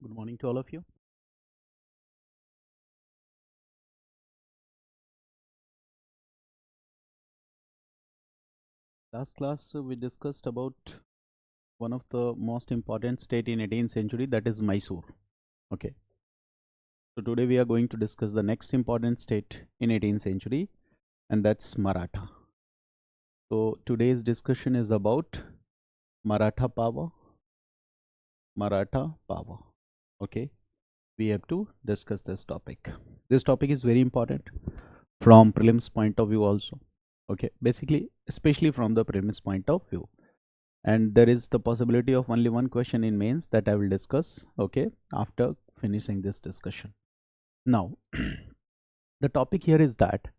Good morning to all of you. Last class we discussed about one of the most important state in 18th century, that is Mysore. Okay. So today we are going to discuss the next important state in 18th century, and that's Maratha. So today's discussion is about Maratha power. Maratha power. Okay. We have to discuss this topic. This topic is very important from prelims point of view also. Okay. Basically, especially from the prelims point of view. And there is the possibility of only one question in mains that I will discuss, okay, after finishing this discussion. Now, the topic here is that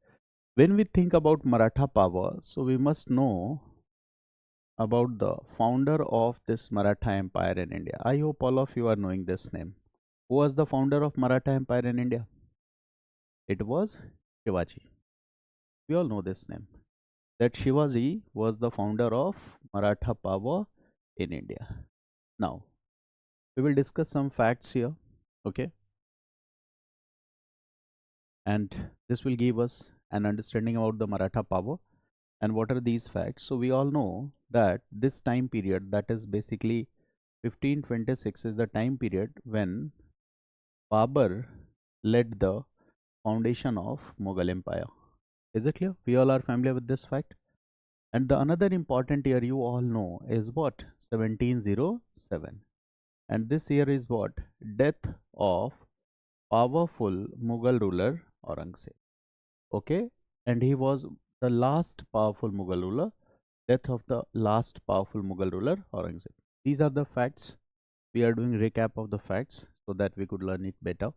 when we think about Maratha power, so we must know about the founder of this Maratha Empire in India. I hope all of you are knowing this name. Who was the founder of Maratha Empire in India? It was Shivaji. We all know this name. That Shivaji was the founder of Maratha power in India. Now, we will discuss some facts here, okay, and this will give us an understanding about the Maratha power and what are these facts. So we all know that this time period, that is basically 1526, is the time period when Babur led the foundation of Mughal Empire. Is it clear? We all are familiar with this fact. And the another important year you all know is what? 1707. And this year is what? Death of powerful Mughal ruler Aurangzeb. Okay, and he was the last powerful Mughal ruler. Death of the last powerful Mughal ruler Aurangzeb. These are the facts. We are doing recap of the facts so that we could learn it better.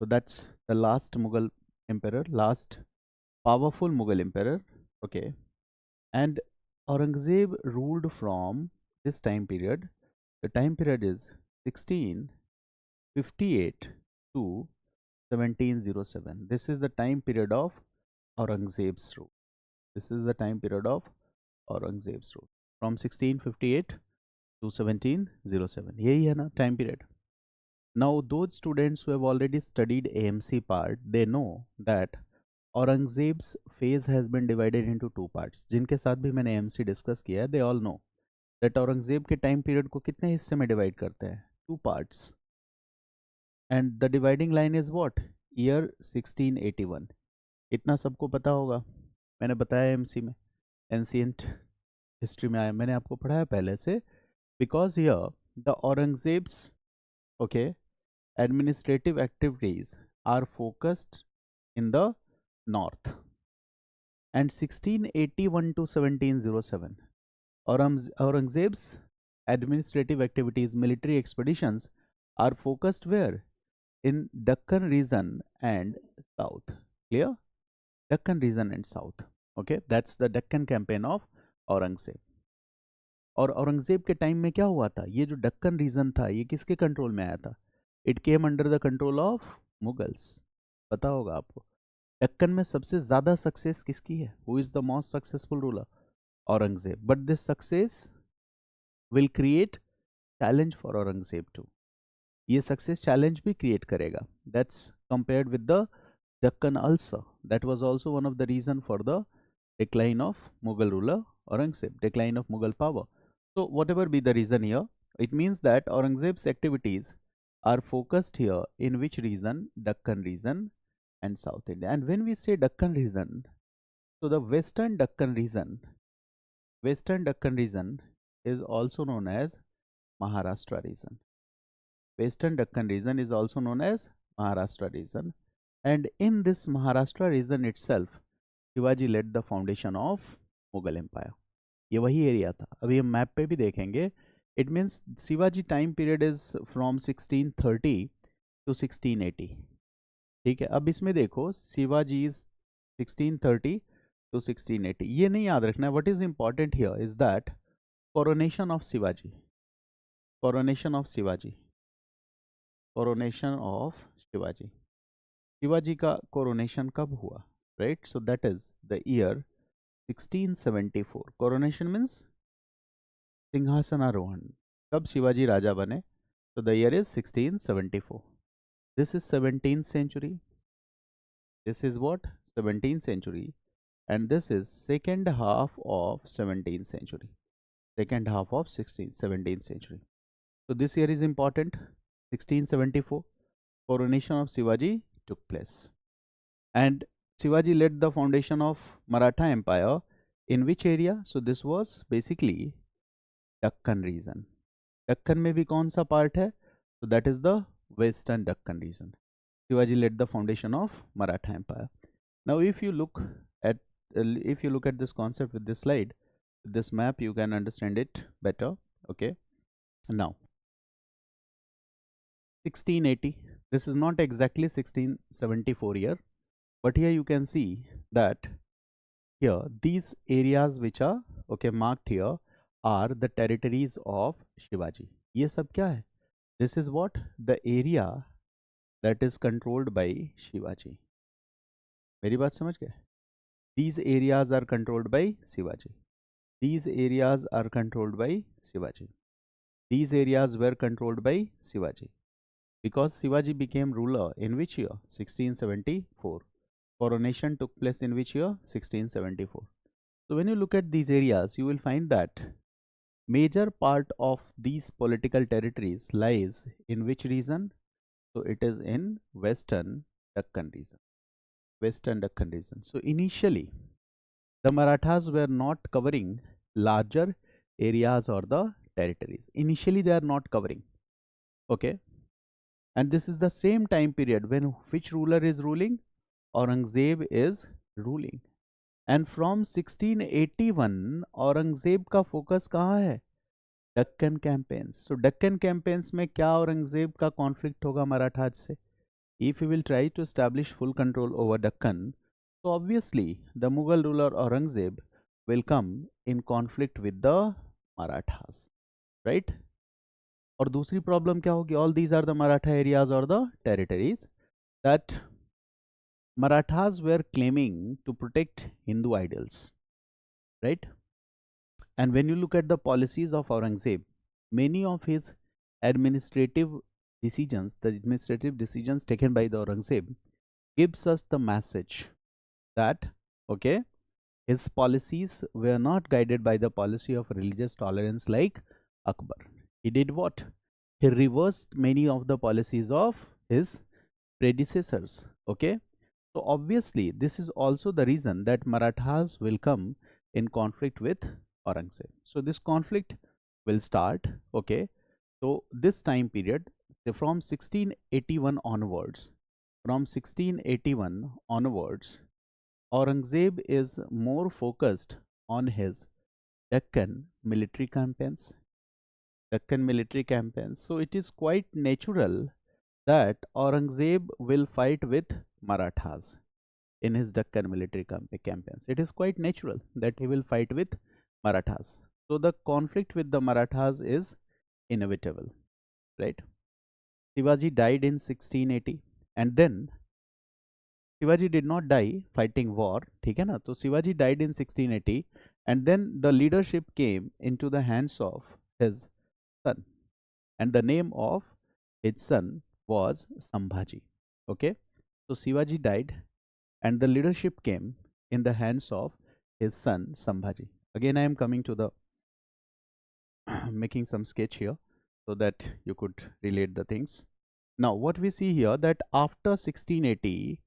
So that's the last Mughal emperor, last powerful Mughal emperor. Okay, and Aurangzeb ruled from this time period. The time period is 1658 to 1707. This is the time period of Aurangzeb's rule. This is the time period of Aurangzeb's rule from 1658 to 1707. यही है ना time period. Now those students who have already studied AMC part, they know that Aurangzeb's phase has been divided into two parts. जिनके साथ भी मैंने AMC discuss किया है, they all know that Aurangzeb के time period को कितने हिस्से में divide करते हैं? Two parts. And the dividing line is what? Year 1681. इतना सबको पता होगा. मैंने बताया एमसी में, एंशियंट हिस्ट्री में आया, मैंने आपको पढ़ाया पहले से. Because here the Aurangzeb's okay administrative activities are focused in the north. And 1681 to 1707, Aurangzeb's administrative activities, military expeditions are focused where? In Deccan region and south. Clear? Deccan region and south. Okay, that's the Deccan campaign of Aurangzeb. और औरंगजेब के time में क्या हुआ था? ये जो Deccan reason था, ये किसके कंट्रोल में आया था? It came under the control of Mughals. पता होगा आपको. डक्कन में सबसे ज्यादा सक्सेस किसकी है? Who is the most successful ruler? Aurangzeb. But this success will create challenge for Aurangzeb too. ये सक्सेस चैलेंज भी क्रिएट करेगा. That's compared with the Deccan also. That was also one of the reason for the decline of Mughal ruler Aurangzeb, decline of Mughal power. So whatever be the reason here, it means that Aurangzeb's activities are focused here in which region? Deccan region and South India. And when we say Deccan region, so the Western Deccan region is also known as Maharashtra region. Western Deccan region is also known as Maharashtra region. And in this Maharashtra region itself, Shivaji laid the foundation of Mughal empire. ये वही area था. अभी हम map पे भी देखेंगे. It means Shivaji time period is from 1630 to 1680. ठीक है. अब इसमें देखो, शिवाजी इज 1630 टू 1680. ये नहीं याद रखना. What is important here is that coronation of Shivaji. Coronation of Shivaji. Coronation of Shivaji. Shivaji का कोरोनेशन कब हुआ? Right. So that is the year 1674. Coronation means सिंहासनारोहण. कब शिवाजी राजा बने? So the year is 1674. This is 17th century. This is what? 17th century. And this is second half of 17th century. Second half of 17th century. So this year is important. 1674. Coronation of Shivaji took place. And Shivaji led the foundation of Maratha Empire in which area? So this was basically Deccan region. Deccan में भी कौन सा part है? So that is the Western Deccan region. Shivaji led the foundation of Maratha Empire. Now, if you look at this concept with this slide, with this map, you can understand it better. Okay. Now, 1680. This is not exactly 1674 year, but here you can see that here these areas which are marked here are the territories of Shivaji. ये सब क्या है? This is what? The area that is controlled by Shivaji. मेरी बात समझ गए? These areas are controlled by Shivaji. These areas are controlled by Shivaji. These areas were controlled by Shivaji. Because Shivaji became ruler in which year? 1674. Coronation took place in which year? 1674. So when you look at these areas, you will find that major part of these political territories lies in which region? So it is in Western Deccan region. Western Deccan region. So initially, the Marathas were not covering larger areas or the territories. Initially, they are not covering. Okay. And this is the same time period when which ruler is ruling? Aurangzeb is ruling. And from 1681, Aurangzeb का focus कहाँ है? Deccan campaigns. So Deccan campaigns में क्या औरंगजेब का conflict होगा Marathas से? If he will try to establish full control over Deccan, so obviously the Mughal ruler Aurangzeb will come in conflict with the Marathas, right? और दूसरी problem क्या होगी? All these are the Maratha areas or the territories that Marathas were claiming to protect Hindu idols, right? And when you look at the policies of Aurangzeb, many of his administrative the administrative decisions taken by the Aurangzeb gives us the message that, okay, his policies were not guided by the policy of religious tolerance like Akbar. He did what? He reversed many of the policies of his predecessors. Okay. So obviously, this is also the reason that Marathas will come in conflict with Aurangzeb. So this conflict will start. Okay. So this time period, from 1681 onwards, Aurangzeb is more focused on his Deccan military campaigns. So it is quite natural that Aurangzeb will fight with Marathas in his Deccan military campaigns. It is quite natural that he will fight with Marathas. So the conflict with the Marathas is inevitable, right? Shivaji died in 1680 and then Shivaji did not die fighting war, ठीक है ना? तो Shivaji died in 1680 and then the leadership came into the hands of his son and the name of his son was Sambhaji. Okay, so Shivaji died and the leadership came in the hands of his son Sambhaji. Again, I am coming to the making some sketch here so that you could relate the things. Now, what we see here that after 1680,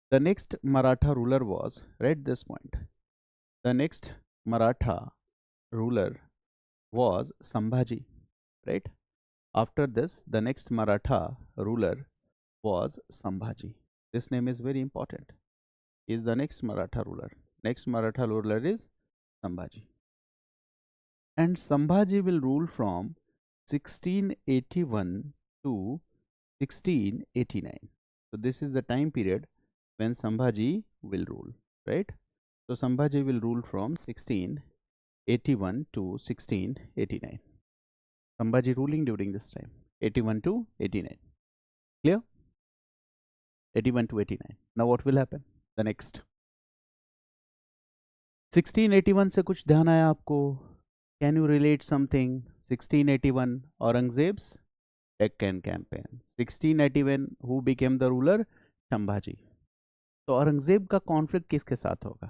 the next Maratha ruler was, right this point, the next Maratha ruler was Sambhaji, right? After this, the next Maratha ruler was Sambhaji. This name is very important. He is the next Maratha ruler. Next Maratha ruler is Sambhaji. And Sambhaji will rule from 1681 to 1689. So this is the time period when Sambhaji will rule, right? So Sambhaji will rule from 1681 to 1689. Sambhaji ruling during this time, 81 to 89. Clear? 81 to 89. Now what will happen? The next 1681 से कुछ ध्यान आया आपको? Can you relate something? 1681 Aurangzeb's Deccan campaign. 1681 who became the ruler? Shambhaji. तो औरंगजेब का conflict किसके साथ होगा?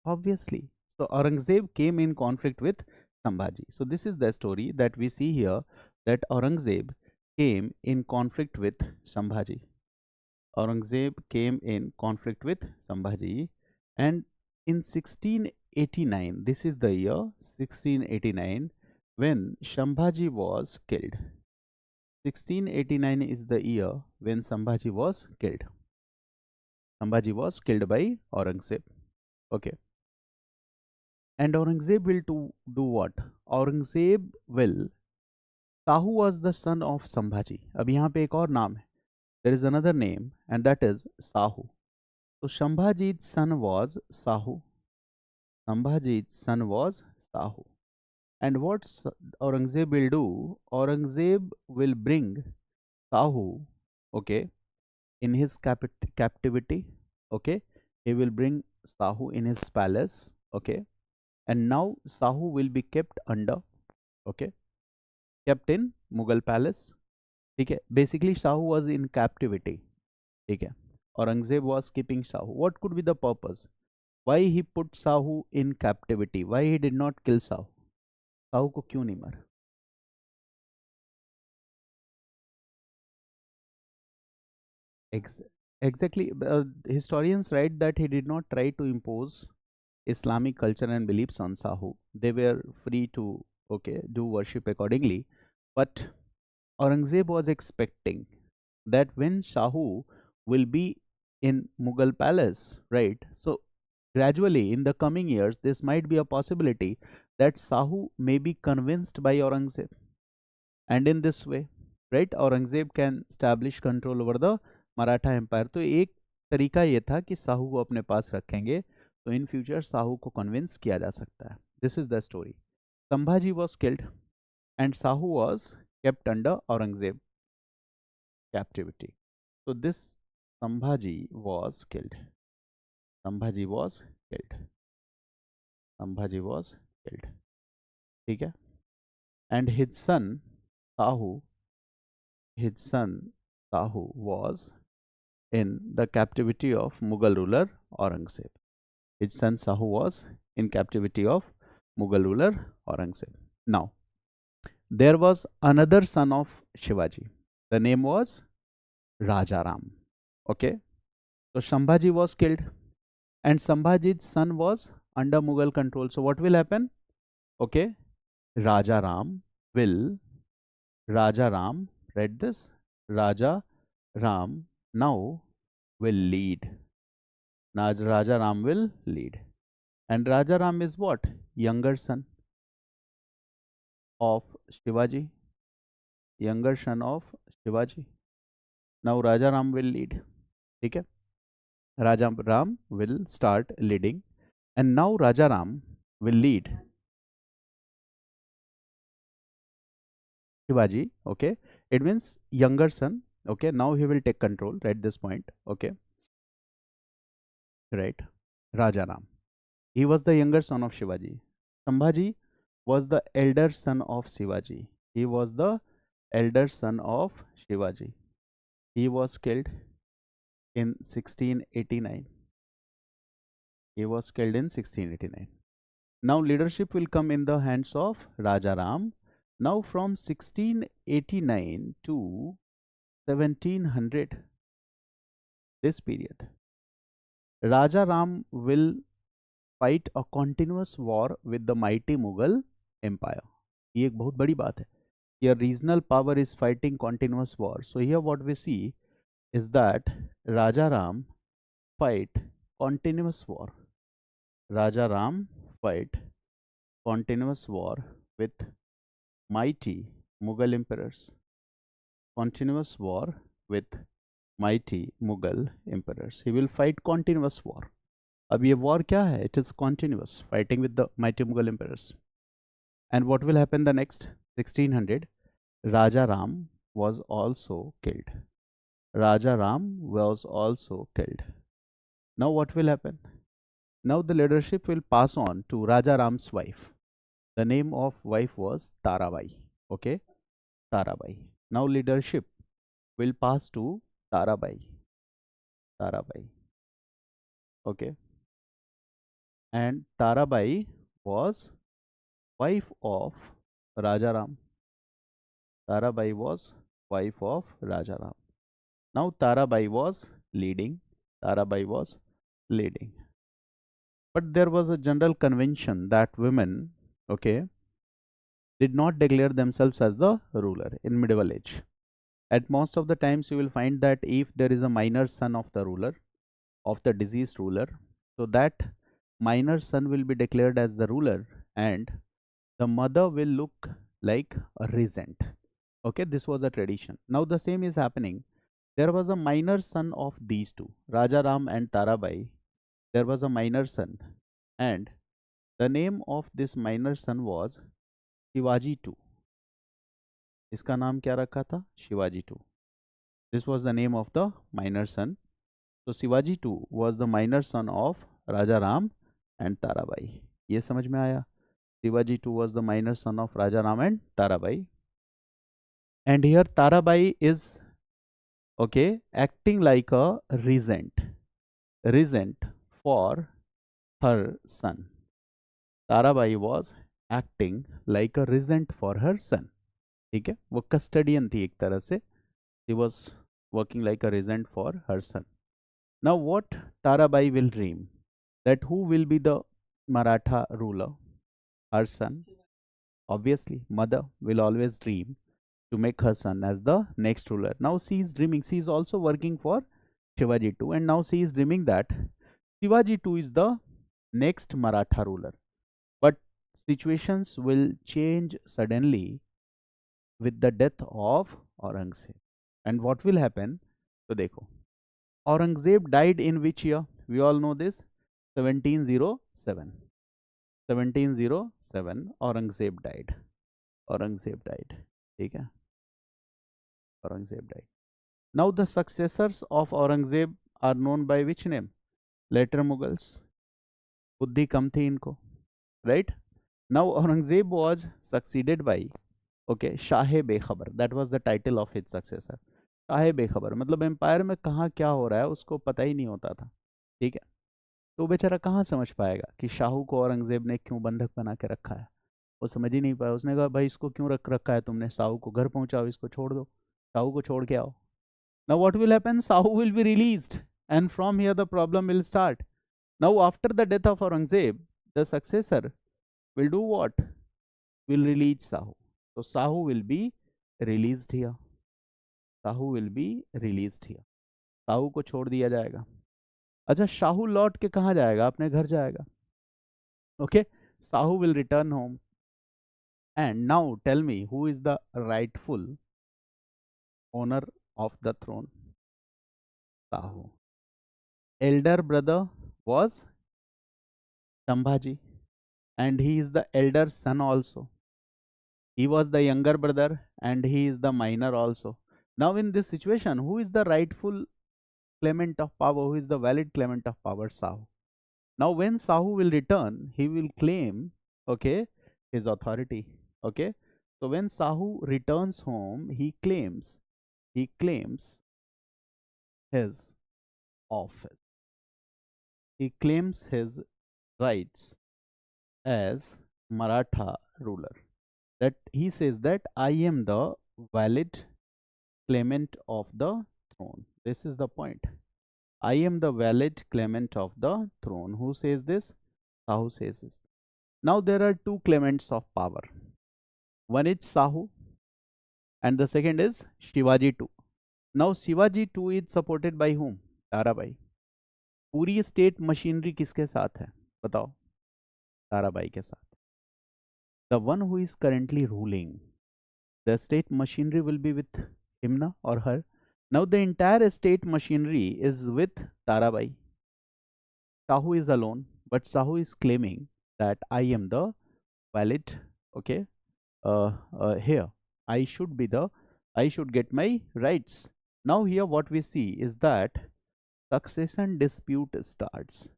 Obviously. So Aurangzeb came in conflict with Sambhaji. So this is the story that we see here, that Aurangzeb came in conflict with Sambhaji. Aurangzeb came in conflict with Sambhaji, and in 1689, this is the year 1689 when Sambhaji was killed. 1689 is the year when Sambhaji was killed. Sambhaji was killed by Aurangzeb. Okay. And Aurangzeb will do what? Aurangzeb will. Sahu was the son of Sambhaji. अब यहाँ पे एक और नाम है. There is another name, and that is Sahu. So Sambhaji's son was Sahu. Sambhaji's son was Sahu. And what Aurangzeb will do? Aurangzeb will bring Sahu, okay, in his captivity. Okay, he will bring Sahu in his palace. Okay, and now Sahu will be kept under, okay, kept in Mughal palace. Okay, basically Sahu was in captivity. Okay, Aurangzeb was keeping Sahu. What could be the purpose? Why he put Sahu in captivity? Why he did not kill Sahu? Sahu को क्यों नहीं मारा? Exactly. Historians write that he did not try to impose Islamic culture and beliefs on Sahu. They were free to, okay, do worship accordingly. But Aurangzeb was expecting that when Shahu will be in Mughal palace, right? So gradually in the coming years, this might be a possibility that Sahu may be convinced by Aurangzeb. And in this way, right, Aurangzeb can establish control over the Maratha Empire. तो एक तरीका ये था कि साहू को अपने पास रखेंगे तो इन फ्यूचर साहू को कन्विंस किया जा सकता है. This is the story. Sambhaji was killed and Sahu was kept under Aurangzeb captivity. So this Sambhaji was killed. Sambhaji was killed. Sambhaji was killed. ठीक है. And his son Sahu was in the captivity of Mughal ruler Aurangzeb. His son Sahu was in captivity of Mughal ruler Aurangzeb. Now, there was another son of Shivaji. The name was Rajaram. Okay. So Shambhaji was killed and Sambhaji's son was under Mughal control. So what will happen? Okay. Rajaram, read this, Rajaram now will lead. Rajaram will lead. And Rajaram is what? Younger son of Shivaji. Younger son of Shivaji. Now Rajaram will lead. Okay? Rajaram will start leading. And now Rajaram will lead Shivaji. Okay? It means younger son. Okay? Now he will take control at this point. Okay? Right? Rajaram. He was the younger son of Shivaji. Sambhaji was the elder son of Shivaji. He was the elder son of Shivaji. He was killed in 1689. He was killed in 1689. Now leadership will come in the hands of Rajaram. Now from 1689 to 1700, this period, Rajaram will fight a continuous war with the mighty Mughal Empire. ये एक बहुत बड़ी बात है. Your regional power is fighting continuous war. So here what we see is that Rajaram fight continuous war. Rajaram fight continuous war with mighty Mughal emperors. Continuous war with mighty Mughal emperors. He will fight continuous war. अब ये war क्या है? It is continuous, fighting with the mighty Mughal emperors. And what will happen the next? 1600, Rajaram was also killed. Rajaram was also killed. Now what will happen? Now the leadership will pass on to Rajaram's wife. The name of wife was Tarabai. Okay. Tarabai. Now leadership will pass to Tarabai. Tarabai. Okay. And Tarabai was wife of Rajaram. Tarabai was wife of Rajaram. Now Tarabai was leading. Tarabai was leading. But there was a general convention that women, okay, did not declare themselves as the ruler in medieval age. At most of the times you will find that if there is a minor son of the ruler, of the deceased ruler, so that minor son will be declared as the ruler and the mother will look like a regent. Okay, this was a tradition. Now the same is happening. There was a minor son of these two, Raja Ram and Tarabai. There was a minor son, and the name of this minor son was Shivaji II. इसका नाम क्या रखा था? Shivaji II. This was the name of the minor son. So Shivaji II was the minor son of Raja Ram and Tarabai. ये समझ में आया? Shivaji II was the minor son of Raja Ram and Tarabai. And here Tarabai is, okay, acting like a regent for her son. Tarabai was acting like a regent for her son. ठीक है, वो custodian थी एक तरह से. She was working like a regent for her son. Now what Tarabai will dream? That who will be the Maratha ruler? Her son. Obviously, mother will always dream to make her son as the next ruler. Now she is dreaming. She is also working for Shivaji II, and now she is dreaming that Shivaji II is the next Maratha ruler. But situations will change suddenly with the death of Aurangzeb. And what will happen? So dekho. Aurangzeb died in which year? We all know this. 1707. 1707 Aurangzeb died. Aurangzeb died. ठीक है? Aurangzeb died. Now the successors of Aurangzeb are known by which name? Later Mughals. बुद्धि कम थी इनको. Right? Now Aurangzeb was succeeded by, okay, Shah Bekhabar. That was the title of his successor. Shah बेखबर, मतलब empire में कहाँ क्या हो रहा है उसको पता ही नहीं होता था. ठीक है, तो बेचारा कहाँ समझ पाएगा कि शाहू को औरंगजेब ने क्यों बंधक बना के रखा है? वो समझ ही नहीं पाया. उसने कहा भाई इसको क्यों रख रखा है तुमने? शाहू को घर पहुंचाओ, इसको छोड़ दो, शाहू को छोड़ के आओ. Now what will happen? Shahu will be released and from here the problem will start. Now after the death of Aurangzeb the successor will do what? Will release Sahu. So Sahu will be released here. Sahu will be released here. Sahu को छोड़ दिया जाएगा. अच्छा, शाहू लौट के कहाँ जाएगा? अपने घर जाएगा. Okay, Sahu will return home. And now tell me, who is the rightful owner of the throne? Sahu. Elder brother was Sambhaji, and he is the elder son also. He was the younger brother and he is the minor also. Now in this situation, who is the rightful claimant of power? Who is the valid claimant of power? Sahu. Now when Sahu will return, he will claim, okay, his authority. Okay, so when Sahu returns home, he claims his office. He claims his rights as Maratha ruler. That he says that I am the valid claimant of the throne. This is the point. I am the valid claimant of the throne. Who says this? Sahu says this. Now there are two claimants of power. One is Sahu and the second is Shivaji II. Now Shivaji II is supported by whom? Tarabai. पूरी state machinery किसके साथ है? बताओ. ताराबाई के साथ. The one who is currently ruling, the state machinery will be with him na, or her. Now the entire state machinery is with Tarabai. Sahu is alone, but Sahu is claiming that I am the valid, okay, here I should get my rights. Now here what we see is that succession dispute starts.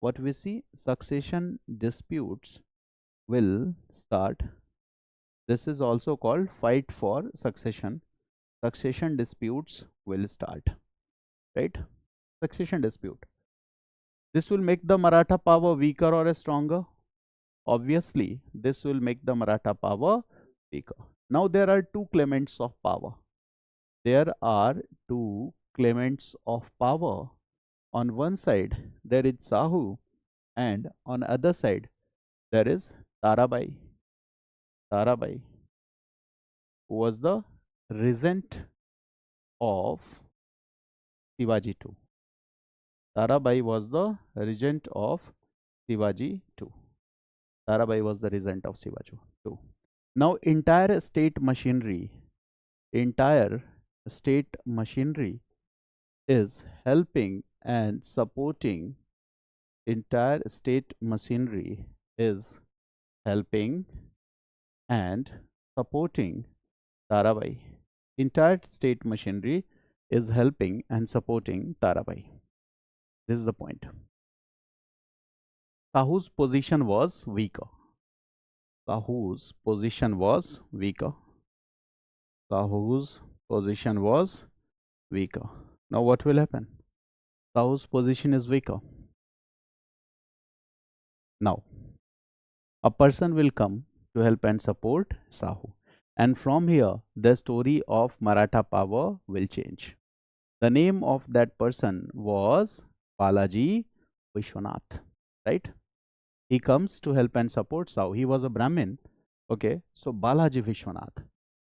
What we see? Succession disputes will start This is also called fight for succession. Succession disputes will start, right? Succession dispute. This will make the Maratha power weaker or stronger? Obviously, this will make the Maratha power weaker. Now there are two claimants of power. There are two claimants of power. On one side, there is Sahu, and on other side, there is Tarabai. Tarabai, who was the regent of Shivaji II. Tarabai was the regent of Shivaji II. Tarabai was the regent of Shivaji II. Now, entire state machinery is helping and supporting. Entire state machinery is helping and supporting Tarabai. Entire state machinery is helping and supporting Tarabai. This is the point. Sahu's position was weaker. Sahu's position was weaker. Sahu's position was weaker. Now what will happen? Sahu's position is weaker. Now, a person will come to help and support Sahu. And from here, the story of Maratha power will change. The name of that person was Balaji Vishwanath, right? He comes to help and support Sahu. He was a Brahmin. Okay, so Balaji Vishwanath.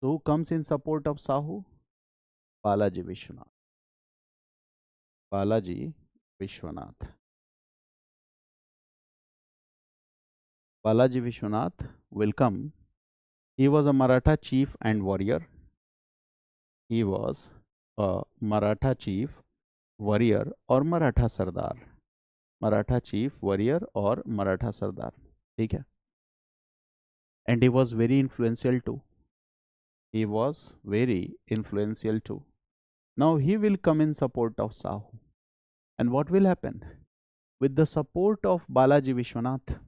So who comes in support of Sahu? Balaji Vishwanath. Balaji Vishwanath. Balaji Vishwanath will come. He was a Maratha chief and warrior. He was a Maratha chief, warrior or Maratha Sardar. Maratha chief, warrior or Maratha Sardar. ठीक है? And he was very influential too. He was very influential too. Now he will come in support of Sahu. And what will happen? With the support of Balaji Vishwanath,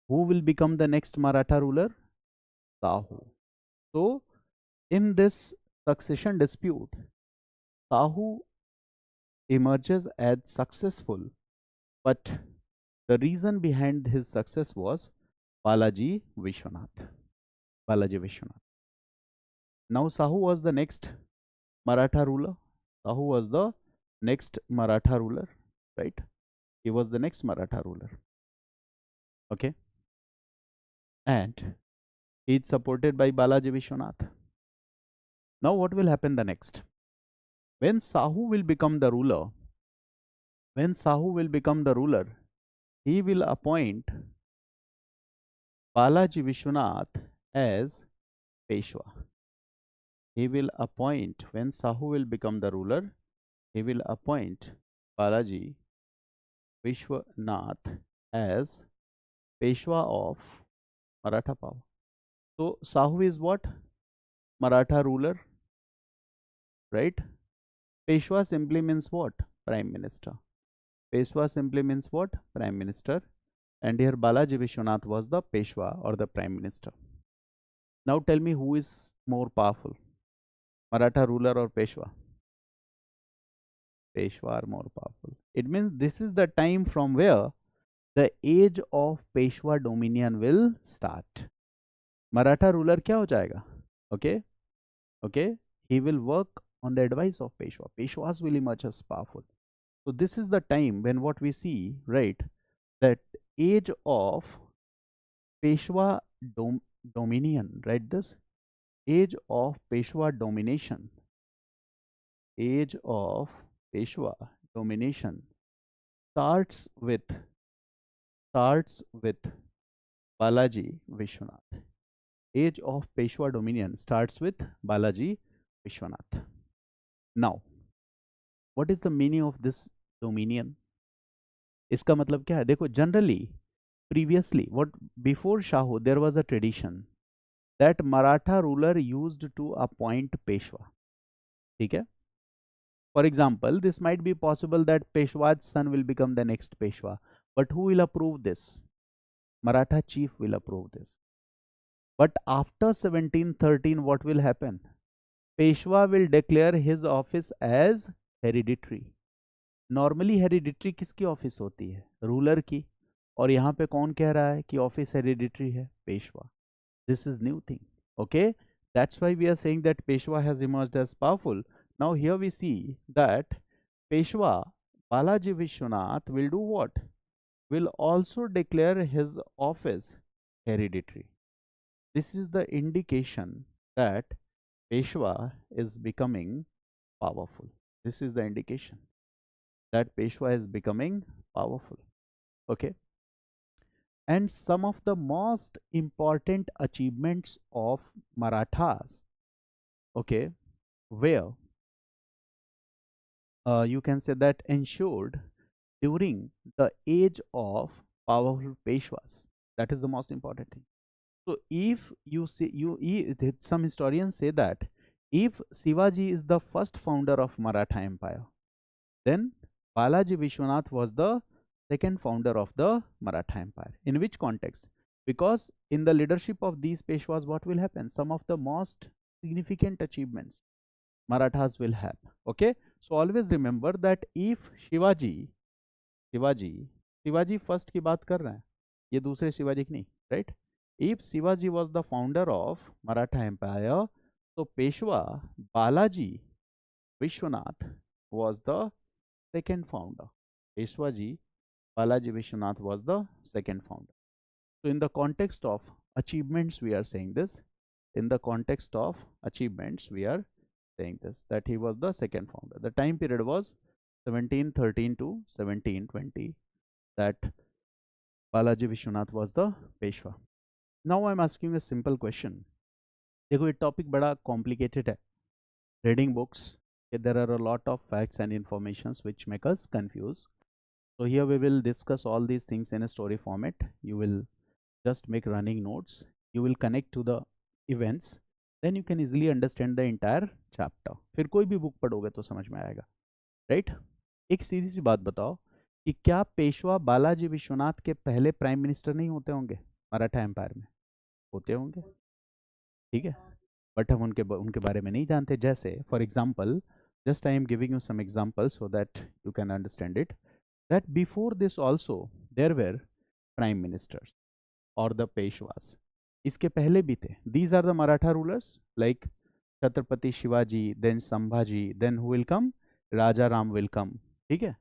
who will become the next Maratha ruler? Sahu. So, in this succession dispute, Sahu emerges as successful, but the reason behind his success was Balaji Vishwanath. Balaji Vishwanath. Now Sahu was the next Maratha ruler. Sahu was the next Maratha ruler, right? He was the next Maratha ruler. Okay. And he is supported by Balaji Vishwanath. Now what will happen the next? When Sahu will become the ruler, he will appoint Balaji Vishwanath as Peshwa. He will appoint, when Sahu will become the ruler, he will appoint Balaji Vishwanath as Peshwa of Maratha power. So Sahu is what? Maratha ruler, right? Peshwa simply means what? Prime Minister. Peshwa simply means what? Prime Minister. And here Balaji Vishwanath was the Peshwa or the Prime Minister. Now tell me, who is more powerful? Maratha ruler or Peshwa? Peshwa are more powerful. It means this is the time from where the age of Peshwa dominion will start. Maratha ruler क्या हो जाएगा? Okay, okay. He will work on the advice of Peshwa. Peshwas will emerge as powerful. So this is the time when what we see, right, that age of Peshwa dominion, right? This age of Peshwa domination. Age of Peshwa domination starts with Balaji Vishwanath. Age of Peshwa dominion starts with Balaji Vishwanath. Now, what is the meaning of this dominion? इसका मतलब क्या है? देखो, generally, previously, before Shahu, there was a tradition that Maratha ruler used to appoint Peshwa. ठीक है? For example, this might be possible that Peshwa's son will become the next Peshwa. But who will approve this? Maratha chief will approve this. But after 1713, what will happen? Peshwa will declare his office as hereditary. Normally hereditary किसकी office होती है? Ruler की. और यहाँ पे कौन कह रहा है कि ऑफिस हेरिडिटरी है? Peshwa. This is new thing. Okay, that's why we are saying that Peshwa has emerged as powerful. Now here we see that Peshwa Balaji Vishwanath will do what? Will also declare his office hereditary. This is the indication that Peshwa is becoming powerful. This is the indication that Peshwa is becoming powerful. Okay. And some of the most important achievements of Marathas, okay, where you can say that ensured during the age of powerful Peshwas. That is the most important thing. So if you see, some historians say that if Shivaji is the first founder of Maratha Empire, then Balaji Vishwanath was the second founder of the Maratha Empire. In which context? Because in the leadership of these Peshwas, what will happen? Some of the most significant achievements Marathas will have. Okay, so always remember that if Shivaji first की बात कर रहे हैं, ये दूसरे शिवाजी की नहीं, right? If Shivaji was the founder of Maratha empire, तो Peshwa Balaji Vishwanath was the second founder. Peshwaji Balaji Vishwanath was the second founder. So in the context of achievements, we are saying this. In the context of achievements, we are saying this, that he was the second founder. The time period was 1713 to 1720, that Balaji Vishwanath was the Peshwa. Now I am asking a simple question. देखो ये topic बड़ा complicated है. Reading books, there are a lot of facts and informations which make us confused. So here we will discuss all these things in a story format. You will just make running notes. You will connect to the events. Then you can easily understand the entire chapter. फिर कोई भी book पढ़ोगे तो समझ में आएगा, right? एक सीधी सी बात बताओ कि क्या पेशवा बालाजी विश्वनाथ के पहले प्राइम मिनिस्टर नहीं होते होंगे मराठा एम्पायर में? होते होंगे, ठीक है, बट हम उनके बारे में नहीं जानते. जैसे for example, just I am giving you some example so that you can understand it, that before this also there were prime ministers or the Peshwas. इसके पहले भी थे. These are the Maratha rulers like Chhatrapati Shivaji, then Sambhaji, then who will come? Raja Ram will come. ठीक है.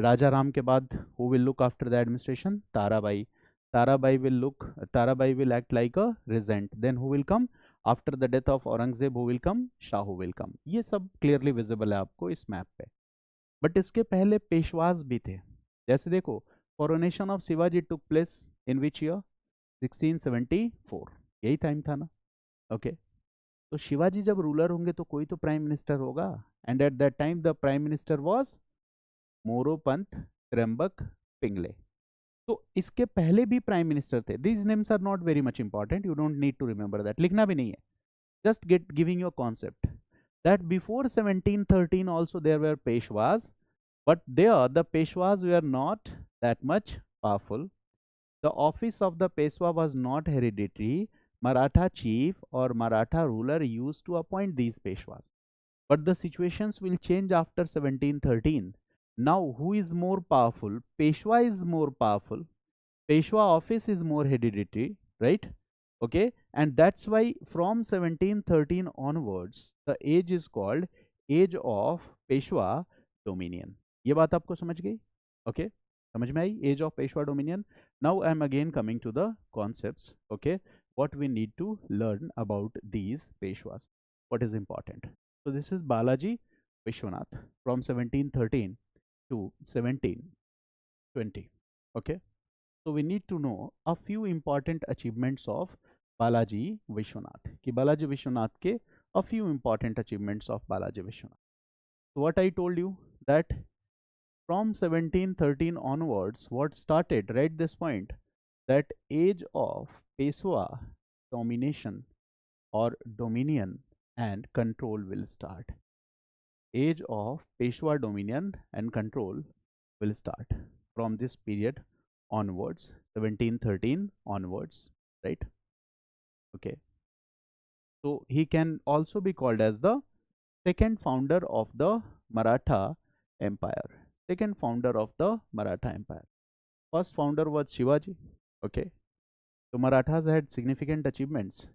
Raja Ram के बाद who will look after the administration? Tarabai. Tarabai will act like a regent. Then who will come? After the death of Aurangzeb, who will come? Shahu will come. ये सब clearly visible है आपको इस map पे. But इसके पहले पेशवाज भी थे. जैसे देखो, coronation of Shivaji took place in which year? 1674. यही टाइम था ना? ओके, तो शिवाजी जब रूलर होंगे तो कोई तो प्राइम मिनिस्टर होगा. And at that time the prime minister was Moropant Trimbak Pingle. तो इसके पहले भी प्राइम मिनिस्टर थे. These names are not very much important, you don't need to remember that, लिखना भी नहीं है. Just get giving your concept that before 1713 also there were Peshwas, but there the Peshwas were not that much powerful. The office of the Peshwa was not hereditary. Maratha chief or Maratha ruler used to appoint these Peshwas. But the situations will change after 1713. Now who is more powerful? Peshwa is more powerful. Peshwa office is more hereditary, right? Okay, and that's why from 1713 onwards the age is called age of Peshwa dominion. ये बात आपको समझ गई? Okay, समझ में आई age of Peshwa dominion? Now I am again coming to the concepts. Okay, what we need to learn about these Peshwas, what is important. So this is Balaji Vishwanath from 1713 to 1720. Okay, so we need to know a few important achievements of Balaji Vishwanath. कि Balaji Vishwanath के a few important achievements of Balaji Vishwanath. So what I told you that from 1713 onwards, what started right this point, that age of Peshwa domination or dominion and control will start. Age of Peshwa dominion and control will start from this period onwards, 1713 onwards, right? Okay, so he can also be called as the second founder of the Maratha Empire. Second founder of the Maratha Empire. First founder was Shivaji. Okay, so Marathas had significant achievements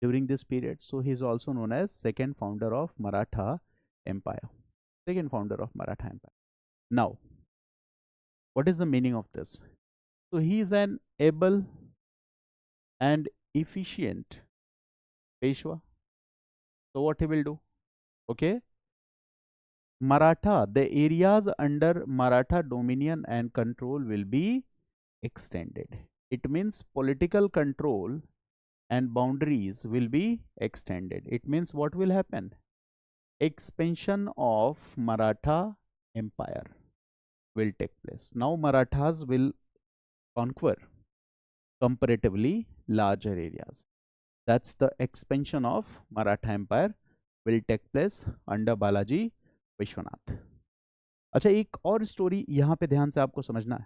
during this period. So he is also known as second founder of Maratha Empire. Second founder of Maratha Empire. Now, what is the meaning of this? So he is an able and efficient Peshwa. So what he will do? Okay, Maratha, the areas under Maratha dominion and control will be extended. It means political control and boundaries will be extended. It means what will happen? Expansion of Maratha Empire will take place. Now Marathas will conquer comparatively larger areas. That's the expansion of Maratha Empire will take place under Balaji Vishwanath. अच्छा, एक और story यहाँ पे ध्यान से आपको समझना है,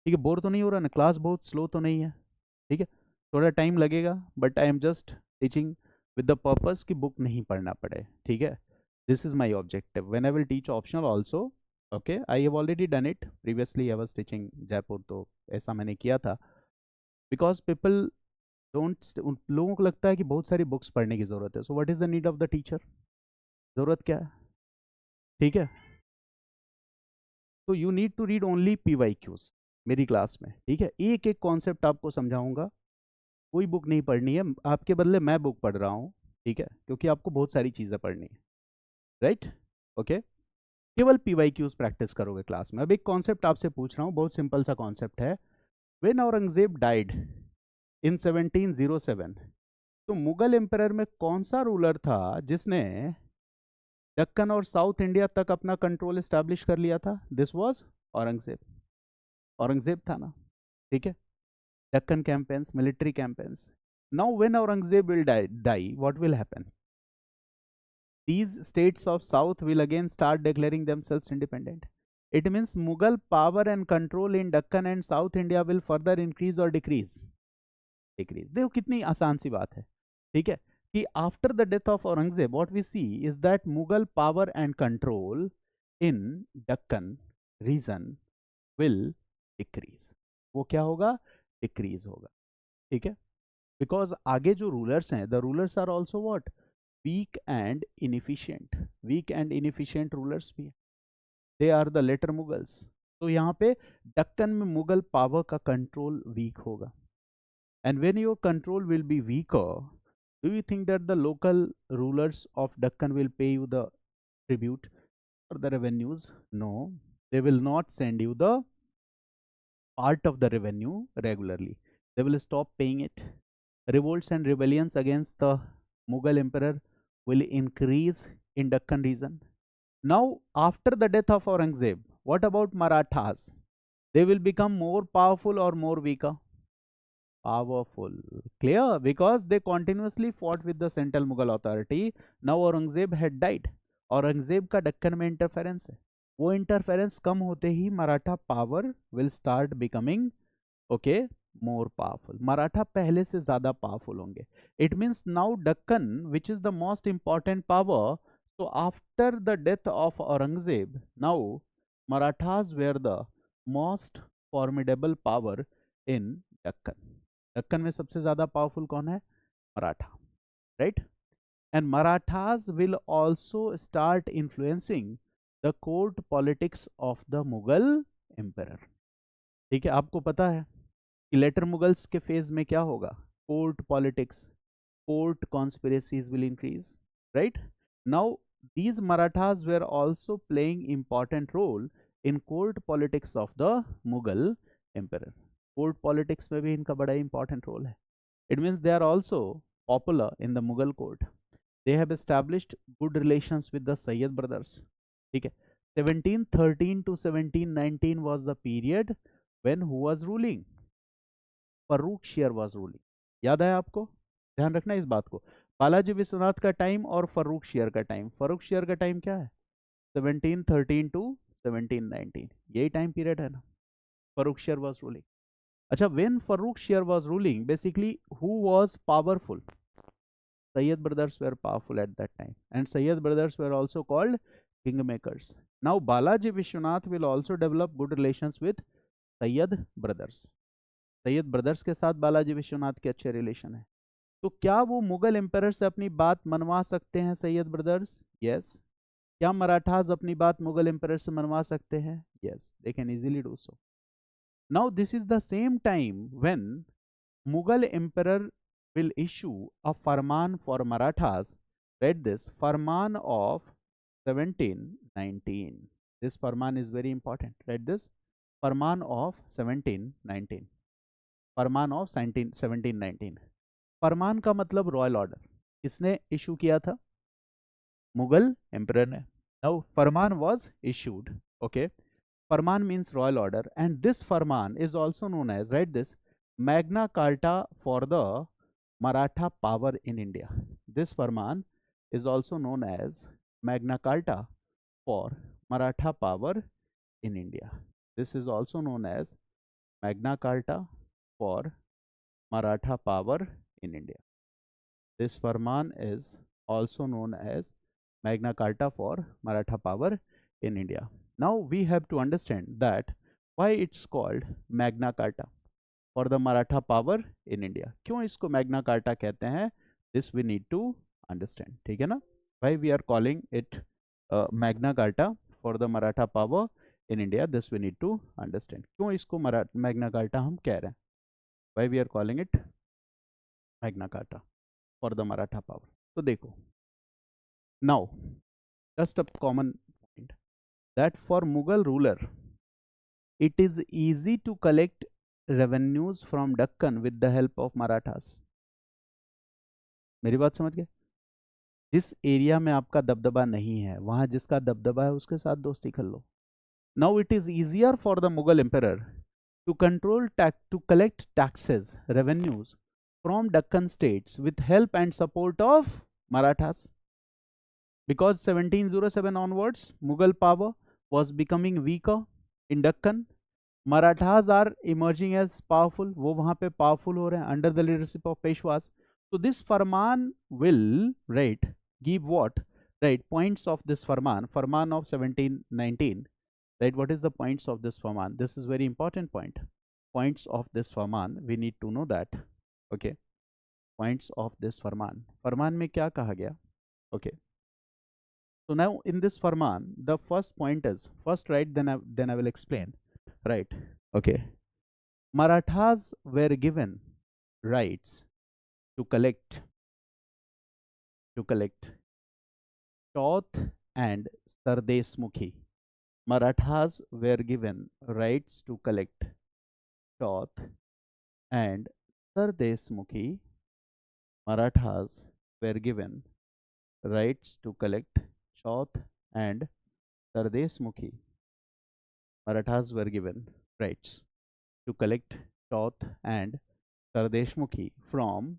ठीक है? बोर तो नहीं हो रहा ना? क्लास बहुत स्लो तो नहीं है? ठीक है, थोड़ा टाइम लगेगा, but I am just teaching with the purpose कि बुक नहीं पढ़ना पड़े, ठीक है? This is my objective when I will teach optional also. Okay, I have already done it previously. I was teaching Jaipur, तो ऐसा मैंने किया था. बिकॉज पीपल डोंट, लोगों को लगता है कि बहुत सारी बुक्स पढ़ने की ज़रूरत है. So what is the need of the teacher? ज़रूरत क्या है? ठीक है, तो you need to read only PYQs मेरी क्लास में, ठीक है? एक एक कॉन्सेप्ट आपको समझाऊंगा, कोई बुक नहीं पढ़नी है, आपके बदले मैं बुक पढ़ रहा हूँ, ठीक है? क्योंकि आपको बहुत सारी चीज़ें पढ़नी है, राइट? ओके, केवल PYQs प्रैक्टिस करोगे क्लास में. अब एक कॉन्सेप्ट आपसे पूछ रहा हूँ, बहुत सिंपल सा कॉन्सेप्ट है. व्हेन औरंगजेब डाइड इन 1707, तो मुगल एम्पायर में कौन सा रूलर था जिसने दक्कन और साउथ इंडिया तक अपना कंट्रोल एस्टैब्लिश कर लिया था? This was Aurangzeb. औरंगजेब था ना, ठीक है? Deccan campaigns, military campaigns. Now, when Aurangzeb will die, what will happen? These states of South will again start declaring themselves independent. It means Mughal power and control in Deccan and South India will further increase or decrease? Decrease. देखो कितनी आसान सी बात है, ठीक है? कि after the death of Aurangzeb, what we see is that Mughal power and control in Deccan region will decrease. वो क्या होगा? Decrease होगा, ठीक है? बिकॉज आगे जो रूलर्स हैं, the rulers are also what? Weak and inefficient. Weak and inefficient rulers भी हैं. They are the later Mughals. तो यहाँ पे दक्कन में मुगल पावर का कंट्रोल वीक होगा. And when your control will be weaker, do you think that the local rulers of Deccan will pay you the tribute और the revenues? No, they will not send you the part of the revenue regularly. They will stop paying it. Revolts and rebellions against the Mughal emperor will increase in Deccan region. Now, after the death of Aurangzeb, what about Marathas? They will become more powerful or more weaker? Powerful. Clear? Because they continuously fought with the central Mughal authority. Now Aurangzeb had died. Aurangzeb का दक्कन में interference है. वो interference कम होते ही Maratha power will start becoming, okay, more powerful. Maratha पहले से ज़्यादा powerful होंगे. It means now Deccan, which is the most important power, so after the death of Aurangzeb, now Marathas were the most formidable power in Deccan. Deccan में सबसे ज़्यादा powerful कौन है? Maratha, right? And Marathas will also start influencing the court politics of the Mughal emperor. ठीक है, आपको पता है कि लेटर मुगल्स के फेज में क्या होगा? Court politics, court conspiracies will increase, right? Now these Marathas were also playing important role in court politics of the Mughal emperor. Court politics में भी इनका बड़ा important role है. It means they are also popular in the Mughal court. They have established good relations with the Sayyid brothers. ठीक है, 1713 to 1719 was the period when who was ruling? Farrukh share was ruling. याद है आपको? ध्यान रखना इस बात को. बालाजी विश्वनाथ का टाइम और फर्रुख शेयर का टाइम. फर्रुख शेयर का टाइम क्या है? 1713 टू 1719, यही टाइम पीरियड है ना. Farrukh share was ruling. अच्छा, when Farrukh Shir was ruling, basically who was powerful? Sayyid brothers were powerful at that time, and Sayyid brothers were also called kingmakers. Now Balaji Vishwanath will also develop good relations with Sayyid brothers. Syed brothers के साथ बालाजी विश्वनाथ के अच्छे relation है, तो क्या वो Mughal empire से अपनी बात मनवा सकते हैं सैयद ब्रदर्स? यस। क्या मराठास अपनी बात मुगल एम्पायर से मनवा सकते हैं? Yes, they can easily do so. Now this is the same time when Mughal empire will issue a farman for Marathas. Read this Farman of 1719. This farman is very important. Read this Farman of 1719. Farman of 1719. फरमान का मतलब royal order. किसने issue किया था? Mughal emperor ने. Now farman was issued. Okay, farman means royal order, and this farman is also known as, right this, Magna Carta for the Maratha power in India. This farman is also known as Magna Carta for Maratha power in India. This is also known as Magna Carta for Maratha power in India. This Farman is also known as Magna Carta for Maratha power in India. Now we have to understand that why it's called Magna Carta for the Maratha power in India. क्यों इसको Magna Carta कहते हैं? This we need to understand. ठीक है ना? Why we are calling it Magna Carta for the Maratha power in India? This we need to understand. क्यों इसको Magna Carta हम कह रहे हैं? Why we are calling it Magna Carta for the Maratha power? तो देखो, now just a common point that for Mughal ruler it is easy to collect revenues from Deccan with the help of Marathas. मेरी बात समझ गए? जिस area में आपका दबदबा नहीं है, वहां जिसका दबदबा है उसके साथ दोस्ती कर लो. Now it is easier for the Mughal emperor to control to collect taxes, revenues from Deccan states with help and support of Marathas. Because 1707 onwards Mughal power was becoming weaker in Deccan. Marathas are emerging as powerful. वो वहां पे powerful हो रहे हैं under the leadership of Peshwas. So this farman will, right, give what, right, points of this farman of 1719, right? What is the points of this farman? This is very important point. Points of this farman, we need to know that. Okay, points of this farman में क्या कहा गया? Okay, so now in this farman the first point is, first, right, then I will explain, right? Okay, Marathas were given rights to collect Chauth and Sardeshmukhi. Marathas were given rights to collect Chauth and Sardeshmukhi. Marathas were given rights to collect Chauth and Sardeshmukhi. Marathas were given rights to collect Chauth and Sardeshmukhi from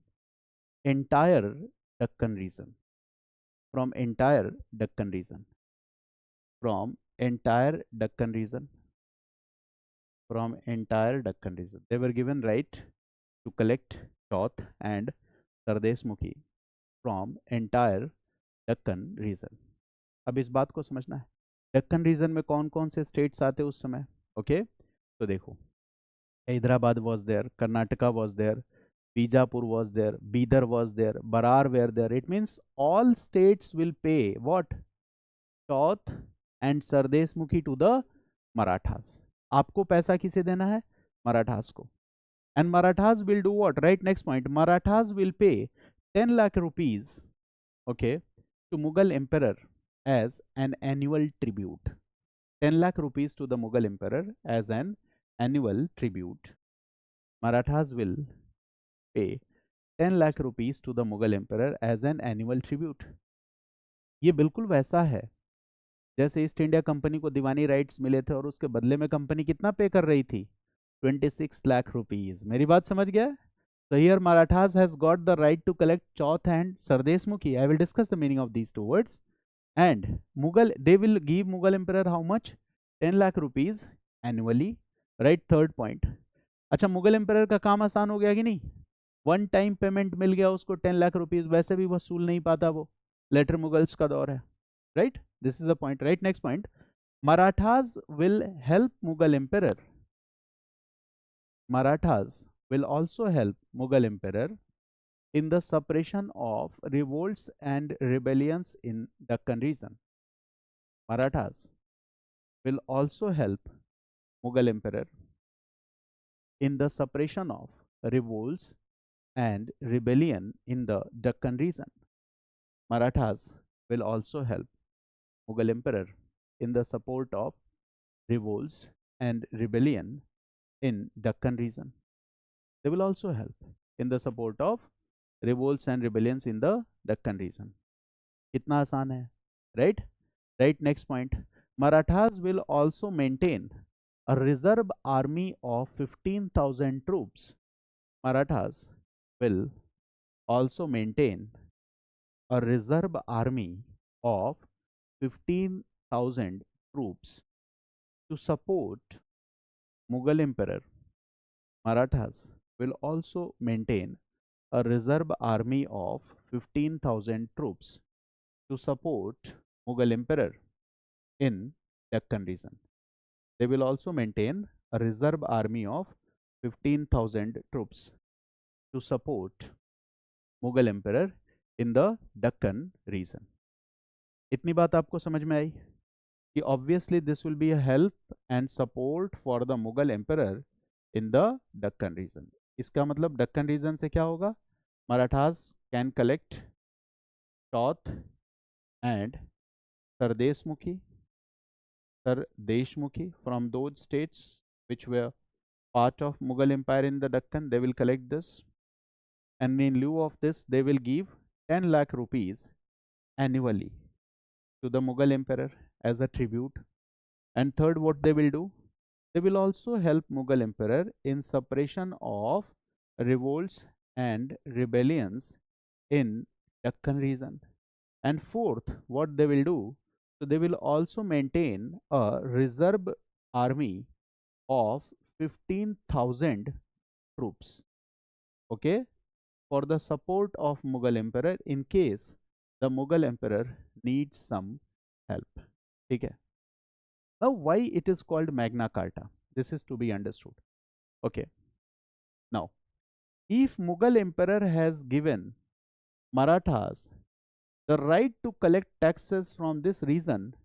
entire Deccan region. From entire Deccan region. From entire Deccan region. From entire Deccan region. They were given right to collect Chauth and Sardeshmukhi from entire Deccan region. अब इस बात को समझना है, Deccan reason में कौन कौन से स्टेट्स आते उस समय. ओके, तो देखो, Hyderabad was there, Karnataka was there, Bijapur was there, Bidar was there, Barar were there. It means all states will pay what? Chauth and Sardeshmukhi to the Marathas. आपको पैसा किसे देना है? Marathas को. And Marathas will do what? Right, next point. Marathas will pay 10 lakh rupees, okay, to Mughal emperor as an annual tribute. 10 lakh rupees to the Mughal emperor as an annual tribute. Marathas will pay 10 lakh rupees to the Mughal emperor as an annual tribute. ये बिल्कुल वैसा है जैसे east India Company को दीवानी rights मिले थे और उसके बदले में कंपनी कितना पे कर रही थी? 26 lakh rupees. मेरी बात समझ गया? So here Marathas has got the right to collect Chauth and Sardeshmukhi. I will discuss the meaning of these two words. And they will give Mughal emperor how much? 10 lakh rupees annually. Right, third point. अच्छा, Mughal empire का काम आसान हो गया कि नहीं? One time payment मिल गया उसको 10 लाख रुपीज, वैसे भी वसूल नहीं पाता वो, लेटर मुगल्स का दौर है, right? This is the point, right? Next point, Marathas will help Mughal empire, Marathas will also help Mughal emperor in the suppression of revolts and rebellions in Deccan region. Marathas will also help Mughal emperor in the suppression of revolts and rebellion in the Deccan region. Marathas will also help Mughal emperor in the support of revolts and rebellion in Deccan region. They will also help in the support of revolts and rebellions in the Deccan region. कितना आसान है, right? Right, next point. Marathas will also maintain a reserve army of 15,000 troops. Marathas will also maintain a reserve army of 15,000 troops to support Mughal Emperor. Marathas will also maintain a reserve army of 15,000 troops to support Mughal Emperor in Deccan region. They will also maintain a reserve army of 15,000 troops to support Mughal Emperor in the Deccan region. इतनी बात आपको समझ में आई कि obviously this will be a help and support for the Mughal Emperor in the Deccan region. इसका मतलब Deccan region से क्या होगा? Marathas can collect Chauth and Sardeshmukhi from those states which were part of Mughal Empire in the Deccan. They will collect this, and in lieu of this, they will give 10 lakh rupees annually to the Mughal Emperor as a tribute. And third, what they will do? They will also help Mughal Emperor in suppression of revolts and rebellions in Deccan region. And fourth, what they will do? So they will also maintain a reserve army of 15,000 troops, okay, for the support of Mughal Emperor in case the Mughal Emperor needs some help. Okay. Now, why it is called Magna Carta? This is to be understood. Okay. Now, if Mughal Emperor has given Marathas the right to collect taxes from this region,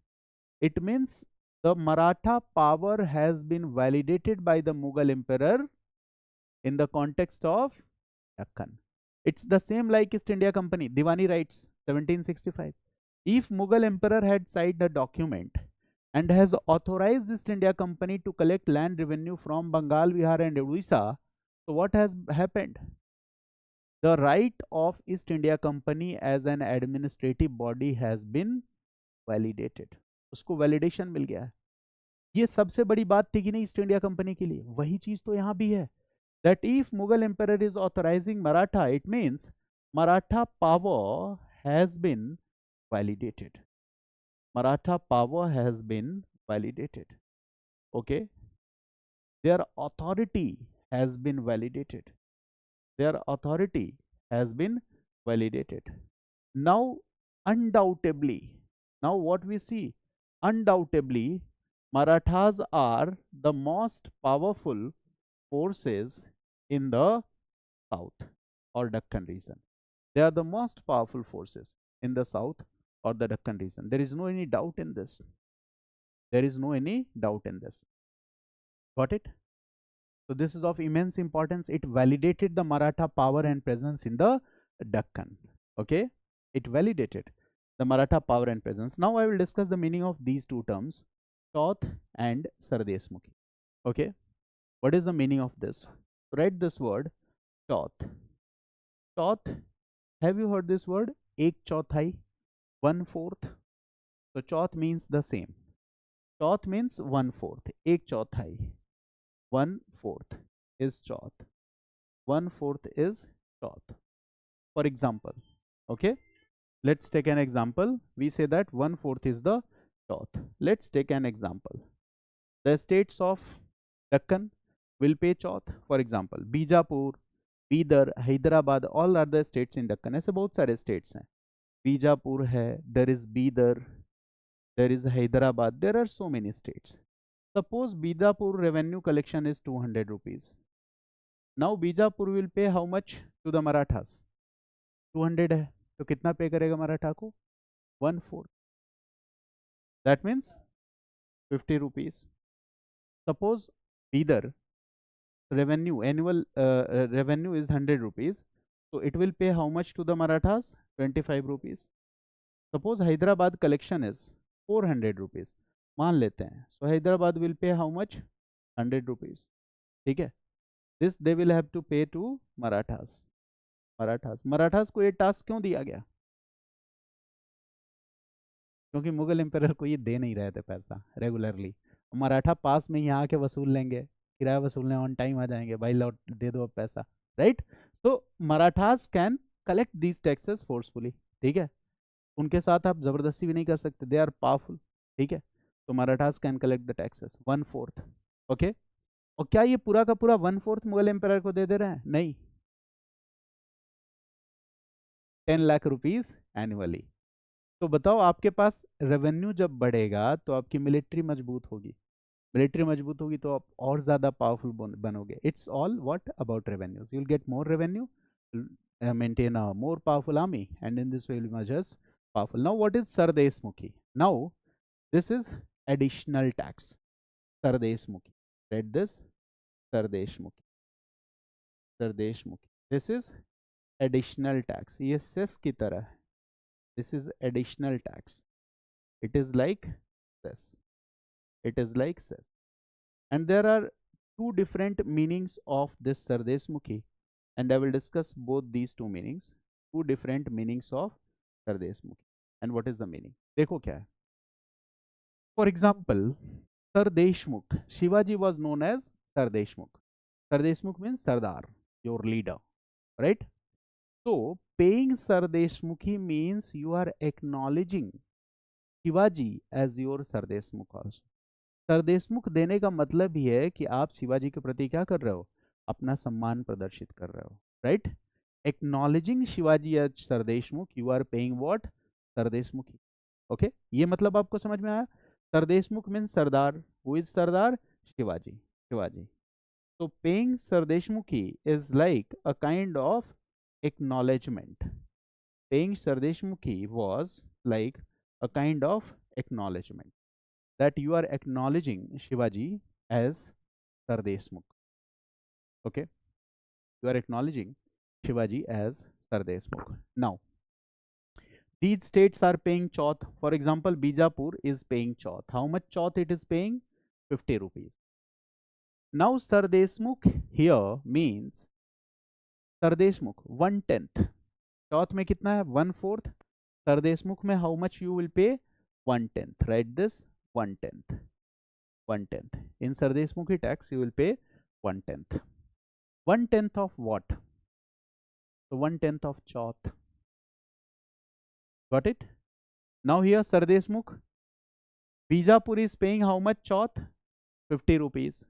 it means the Maratha power has been validated by the Mughal Emperor in the context of Deccan. It's the same like East India Company, Diwani rights, 1765. If Mughal Emperor had signed a document and has authorized East India Company to collect land revenue from Bengal, Bihar and Odisha, so what has happened? The right of East India Company as an administrative body has been validated. उसको validation मिल गया है. ये सबसे बड़ी बात थी कि नहीं ईस्ट इंडिया कंपनी के लिए, वही चीज तो यहाँ भी है. That if Mughal Emperor is authorizing Maratha, it means Maratha power has been validated. Maratha power has been validated. Okay. Their authority has been validated. Their authority has been validated. Now, undoubtedly, now what we see, undoubtedly, Marathas are the most powerful forces in the south or Deccan region. They are the most powerful forces in the south or the Deccan region. There is no any doubt in this. There is no any doubt in this. Got it? So this is of immense importance. It validated the Maratha power and presence in the Deccan. Okay? It validated the Maratha power and presence. Now I will discuss the meaning of these two terms, Chauth and Sardeshmukhi. Okay? What is the meaning of this? Write this word, Chauth. Chauth, have you heard this word? Ek chauthai, 1/4. So Chauth means the same. Chauth means 1/4. Ek chauthai, 1/4 is Chauth. 1/4 is Chauth. For example, okay, let's take an example. We say that 1/4 is the Chauth. Let's take an example. The states of Deccan, will pay Chauth. For example, Bijapur, Bidar, Hyderabad, all are the states in Deccan. ऐसे बहुत सारे states हैं. बीजापुर है, there is Bidar, there is Hyderabad, there are so many states. Suppose Bijapur revenue collection is 200 rupees. Now Bijapur will pay how much to the Marathas? 200 है, तो कितना पे करेगा मराठा को? 1/4. That means 50 rupees. Suppose Bidar revenue, annual revenue is 100 rupees. So it will pay how much to the Marathas? 25 rupees. Suppose Hyderabad collection is 400 rupees. मान लेते हैं. So Hyderabad will pay how much? 100 rupees. ठीक है. This they will have to pay to Marathas. Marathas को ये task क्यों दिया गया? क्योंकि मुगल एम्पायर को ये दे नहीं रहे थे पैसा रेगुलरली. मराठा पास में यहाँ आके वसूल लेंगे, किराया वसूलने ऑन टाइम आ जाएंगे, भाई लौट दे दो अब पैसा, राइट. तो Marathas can collect these taxes forcefully. ठीक है, उनके साथ आप जबरदस्ती भी नहीं कर सकते, दे आर पावरफुल. ठीक है, तो Marathas can collect the taxes 1/4. Okay, और क्या ये पूरा का पूरा 1/4 मुगल एम्पायर को दे दे रहे हैं? नहीं, 10 लाख रुपीज एनुअली. तो बताओ, आपके पास रेवेन्यू जब बढ़ेगा तो आपकी मिलिट्री मजबूत होगी, मिलिट्री मजबूत होगी तो आप और ज़्यादा पावरफुल बनोगे. It's all what about revenues. You will get more revenue, maintain a more powerful army, and in this way will emerge as powerful. Now what is Sardeshmukhi? Now this is additional tax. Sardeshmukhi, read this, Sardeshmukhi, Sardeshmukhi. This is additional tax. ये cess की तरह है. This is additional tax. It is like cess. It is like cess. And there are two different meanings of this Sardeshmukhi, and I will discuss both these two meanings. Two different meanings of Sardeshmukhi. And what is the meaning? देखो क्या है. For example, Sardeshmukh. Shivaji was known as Sardeshmukh. Sardeshmukh means Sardar, your leader, right? So paying Sardeshmukhi means you are acknowledging Shivaji as your sardeshmukh. Also sardeshmukh देने का मतलब ही है कि आप शिवाजी के प्रति क्या कर रहे हो? अपना सम्मान प्रदर्शित कर रहे हो, right. Acknowledging Shivaji as Sardeshmukh, you are paying what? Sardeshmukhi. Okay, ये मतलब आपको समझ में आया. Sardeshmukh means Sardar. Who is Sardar? Shivaji. Shivaji. तो paying Sardeshmukhi is like a kind of acknowledgement. Paying Sardeshmukhi was like a kind of acknowledgement that you are acknowledging Shivaji as Sardeshmukh. Okay, you are acknowledging Shivaji as Sardeshmukh. Now these states are paying chauth. For example, Bijapur is paying chauth. How much chauth it is paying? 50 rupees. Now Sardeshmukh here means Sardeshmukh 1/10. चौथ में कितना है? 1/4. सरदेशमुख में how much you will pay? 1/10. Right this, 1/10. 1/10. In sardeshmukhi tax you will pay 1/10. 1/10 of what? So 1/10 of chauth. Got it? Now here Sardeshmukh, Bijapur is paying how much chauth? 50 rupees.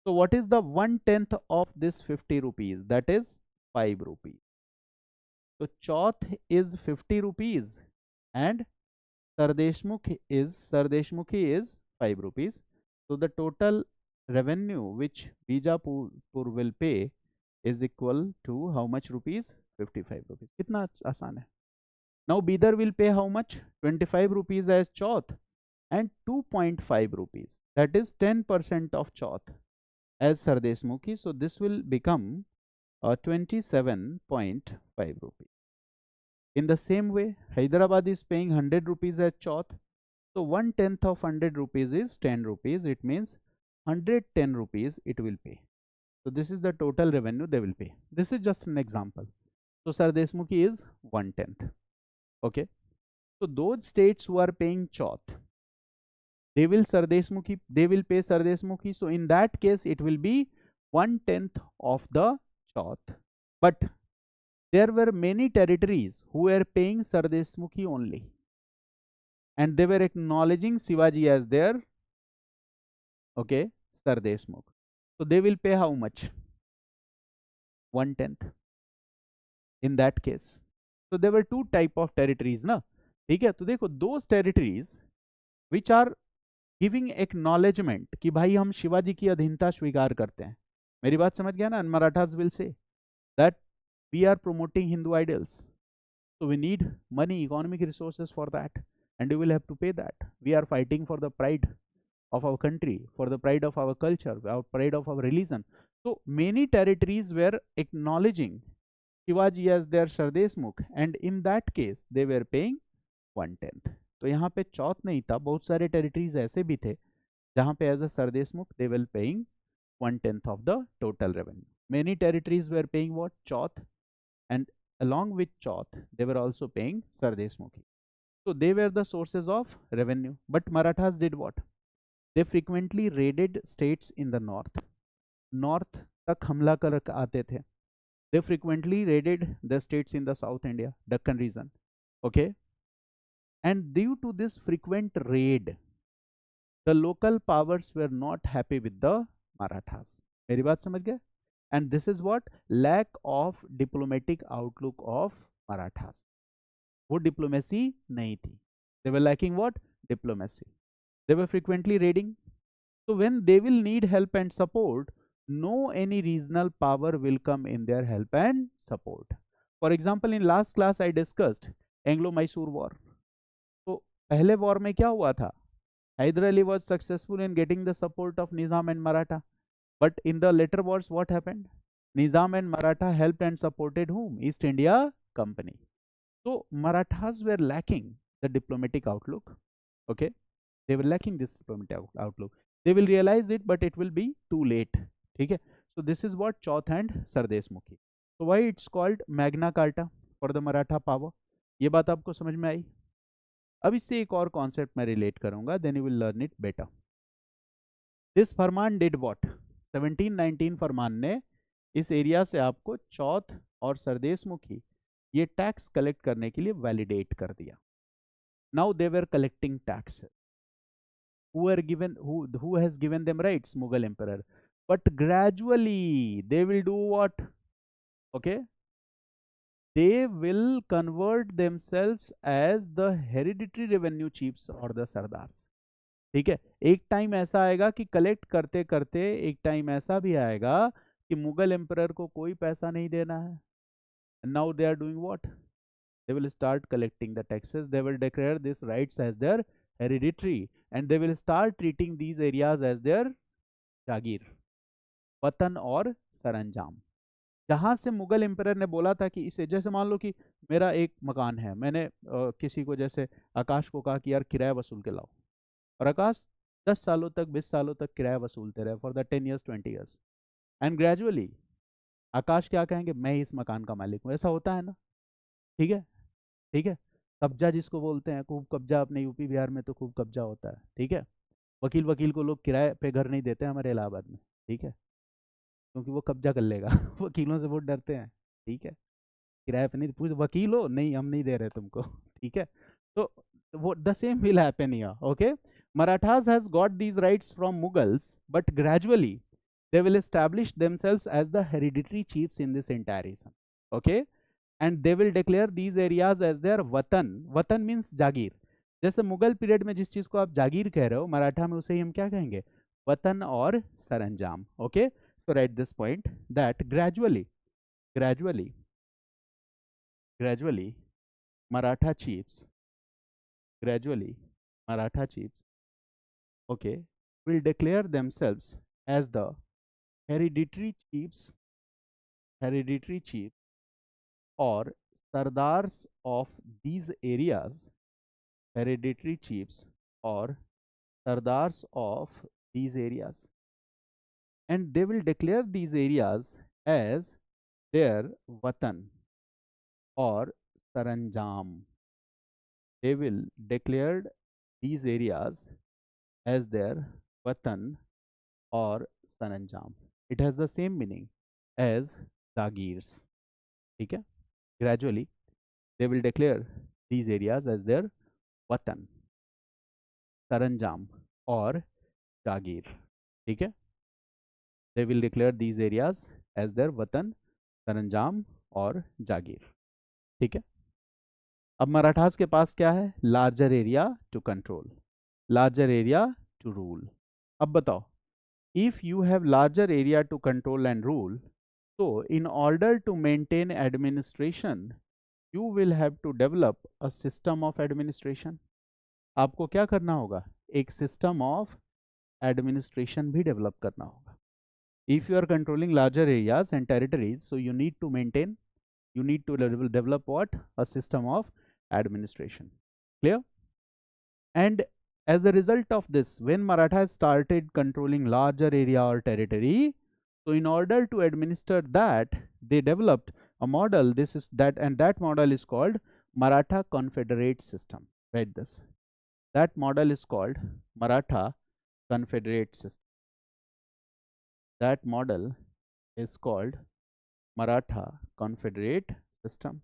So what is the 1/10 of this 50 rupees? That is 5 rupees. So chauth is 50 rupees and Sardeshmukhi is 5 rupees. So the total revenue which Bijapur will pay is equal to how much rupees? 55 rupees. कितना आसान है. Now Bidar will pay how much? 25 rupees as chauth and 2.5 rupees. That is 10% of chauth as Sardeshmukhi. So this will become 27.5 rupees. In the same way, Hyderabad is paying 100 rupees as chauth. So 1/10 of 100 rupees is 10 rupees. It means 110 rupees it will pay. So this is the total revenue they will pay. This is just an example. So Sardeshmukhi is 1/10. Okay. So those states who are paying chauth, they will pay Sardeshmukhi. So in that case, it will be 1/10 of the chauth. But there were many territories who were paying Sardeshmukhi only, and they were acknowledging Shivaji as their Sardeshmukh. So they will pay how much? 1/10 in that case. So there were two type of territories ना, ठीक है? तो देखो those territories which are giving acknowledgement कि भाई हम शिवाजी की अधीनता स्वीकार करते हैं, मेरी बात समझ गया ना? And Marathas will say that we are promoting Hindu idols, so we need money, economic resources for that, and you will have to pay that. We are fighting for the pride of our country, for the pride of our culture, our pride of our religion. So many territories were acknowledging Shivaji as their Shardeshmukh, and in that case they were paying 1/10. तो यहाँ पे चौथ नहीं था, बहुत सारे territories ऐसे भी थे जहाँ पे as a sardeshmukh they will paying 1/10 of the total revenue. Many territories were paying what? Chauth, and along with Chauth, they were also paying Sardeshmukhi. So they were the sources of revenue. But Marathas did what? They frequently raided states in the north. North तक हमला कर आते थे. They frequently raided the states in the South India, Deccan region. Okay, and due to this frequent raid, the local powers were not happy with the Marathas. मेरी बात समझ गए? And this is what? Lack of diplomatic outlook of Marathas. वो diplomacy नहीं थी. They were lacking what? Diplomacy. They were frequently raiding. So when they will need help and support, no any regional power will come in their help and support. For example, in last class I discussed Anglo-Mysore War. तो पहले war में क्या हुआ था? Hyder Ali was successful in getting the support of Nizam and Maratha. But in the later wars, what happened? Nizam and Maratha helped and supported whom? East India Company. So Marathas were lacking the diplomatic outlook. Okay, they were lacking this diplomatic outlook. They will realize it, but it will be too late. Okay, so this is what Chauth and Sardeshmukhi. So why it's called Magna Carta for the Maratha power? ये बात आपको समझ में आई? अब इससे एक और concept मैं रिलेट करूंगा, then you will learn it better. This farman did what? 1719 फरमान ने इस एरिया से आपको चौथ और सरदेशमुखी ये टैक्स कलेक्ट करने के लिए वैलिडेट कर दिया. Now they were collecting tax. Who has given them rights? Mughal emperor. But gradually they will do what? Okay, they will convert themselves as the hereditary revenue chiefs or the sardars. ठीक है, एक time ऐसा आएगा कि collect करते करते एक time ऐसा भी आएगा कि मुगल एम्परर को कोई पैसा नहीं देना है. Now they are doing what? They will start collecting the taxes. They will declare these rights as their hereditary, and they will start treating these areas as their जागीर, वतन और सरंजाम. जहां से मुगल एम्परर ने बोला था कि इसे, जैसे मान लो कि मेरा एक मकान है, मैंने किसी को, जैसे आकाश को कहा कि यार किराया वसूल के लाओ, और आकाश 10 सालों तक 20 सालों तक किराया वसूलते रहे for the 10 years 20 years, and gradually Aakash क्या कहेंगे? मैं ही इस मकान का मालिक हूँ. ऐसा होता है ना? ठीक है, ठीक है. कब्जा जिसको बोलते हैं, खूब कब्जा, अपने यूपी बिहार में तो खूब कब्जा होता है. ठीक है, वकील वकील को लोग किराए पे घर नहीं देते हमारे इलाहाबाद में. ठीक है, क्योंकि वो कब्जा कर लेगा. वकीलों से बहुत डरते हैं. ठीक है, किराए पे नहीं पूछ, वकील हो, नहीं हम नहीं दे रहे तुमको. ठीक है, तो वो the same will happen here. Okay, Marathas has got these rights from Mughals, but gradually they will establish themselves as the hereditary chiefs in this entire region. Okay, and they will declare these areas as their वतन. वतन means जागीर. जैसे Mughal period में जिस चीज को आप जागीर कह रहे हो, मराठा में उसे ही हम क्या कहेंगे? वतन और सरंजाम. Okay, so write this point that gradually gradually Maratha chiefs gradually Maratha chiefs, okay, will declare themselves as the hereditary chiefs hereditary chiefs or sardars of these areas. Hereditary chiefs or sardars of these areas, and they will declare these areas as their watan or saranjam. They will declare these areas as their watan or saranjam. It has the same meaning as zagirs. ठीक है, gradually they will declare these areas as their watan, saranjam or jagir. ठीक है, They will declare these areas as their वतन, सरंजाम और जागीर. ठीक है. अब मराठास के पास क्या है? Larger area to control, larger area to rule. अब बताओ, if you have larger area to control and rule, so in order to maintain administration, you will have to develop a system of administration. आपको क्या करना होगा? एक system of administration भी develop करना होगा. If you are controlling larger areas and territories, so you need to maintain, you need to develop what? A system of administration. Clear? And as a result of this, when Marathas started controlling larger area or territory, so in order to administer that, they developed a model. This is that, and that model is called Maratha Confederate system. Write this. That model is called Maratha Confederate system. That model is called Maratha Confederate system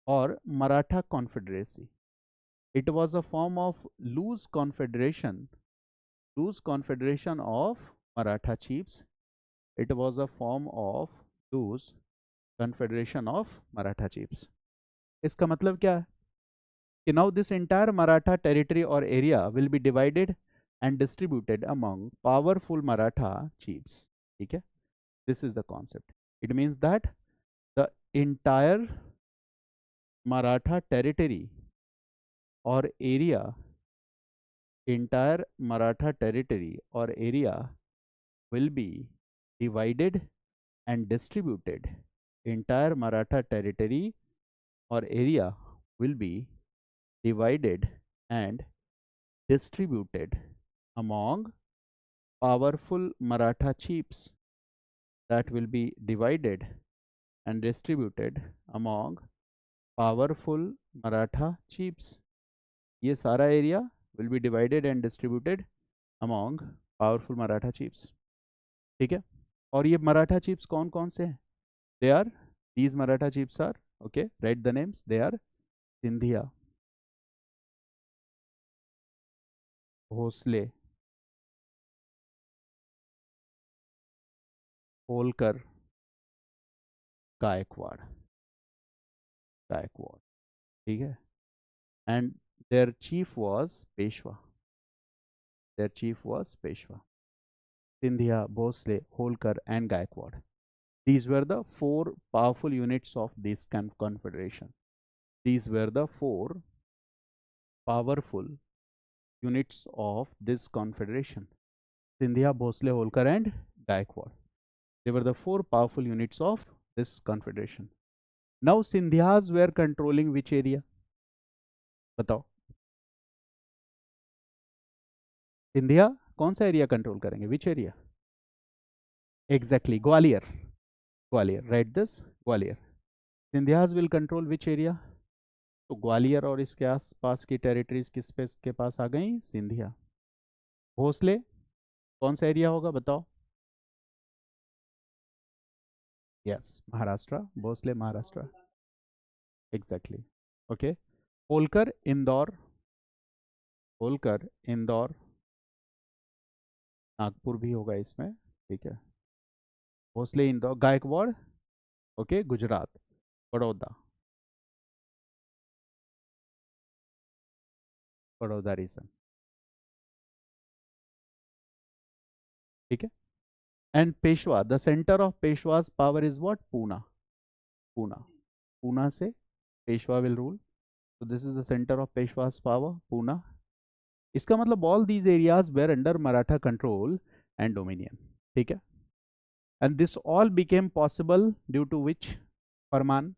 or Maratha Confederacy. It was a form of loose confederation of Maratha chiefs. It was a form of loose confederation of Maratha chiefs. इसका मतलब क्या है? कि now this entire Maratha territory or area will be divided and distributed among powerful Maratha chiefs. ठीक है? This is the concept. It means that the entire Maratha territory or area, entire Maratha territory or area will be divided and distributed. Entire Maratha territory or area will be divided and distributed among powerful Maratha chiefs. That will be divided and distributed among powerful Maratha chiefs. ये सारा area will be divided and distributed among powerful Maratha chiefs. ठीक है. और ये Maratha chiefs कौन कौन से हैं? They are, these Maratha chiefs are, okay, write the names. They are Sindhia, Bhosle, Holkar, Gaikwad. ठीक है. And their chief was Peshwa. Sindhia, Bhosle, Holkar and Gaikwad. These were the four powerful units of this confederation. These were the four powerful units of this confederation. Sindhia, Bhosle, Holkar and Gaikwad. They were the four powerful units of this confederation. Now Sindhyas were controlling which area? बताओ. सिंधिया कौन सा area control करेंगे? Which area? Exactly, Gwalior. Right this, Gwalior. Scindias will control which area? तो ग्वालियर और इसके आसपास की territories के पास आ गई? सिंधिया. भोसले कौन सा एरिया होगा बताओ? Yes, Maharashtra. Bhosle Maharashtra. Exactly. Okay. Holkar Indore. Nagpur भी होगा इसमें. ठीक है. भोसले इंदौर. गायकवाड़ ओके, गुजरात. बड़ौदा रीजन. ठीक है. And Peshwa, the centre of Peshwa's power is what? Poona से Peshwa will rule. So this is the center of Peshwa's power, Pune. इसका मतलब all these areas were under Maratha control and dominion. ठीक है. And this all became possible due to which फरमान?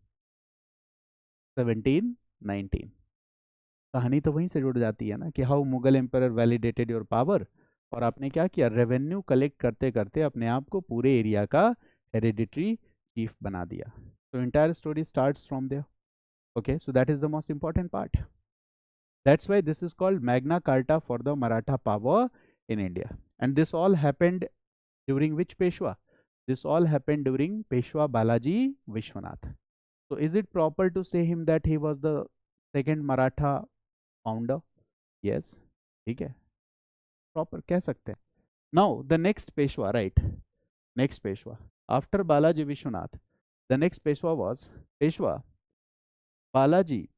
1719. कहानी तो वहीं से जुड़ जाती है ना कि how Mughal emperor validated your power. और आपने क्या किया? रेवेन्यू कलेक्ट करते करते अपने आप को पूरे एरिया का हेरिडिटरी चीफ बना दिया. So entire story starts from there. Okay, so that is the most important part. That's why this is called Magna Carta for the Maratha power in India. And this all happened during which Peshwa? This all happened during Peshwa Balaji Vishwanath. So is it proper to say him that he was the second Maratha founder? Yes. ठीक है, proper कह सकते हैं. Now the next Peshwa, right? Next Peshwa. After Balaji Vishwanath, the next Peshwa was Peshwa Balaji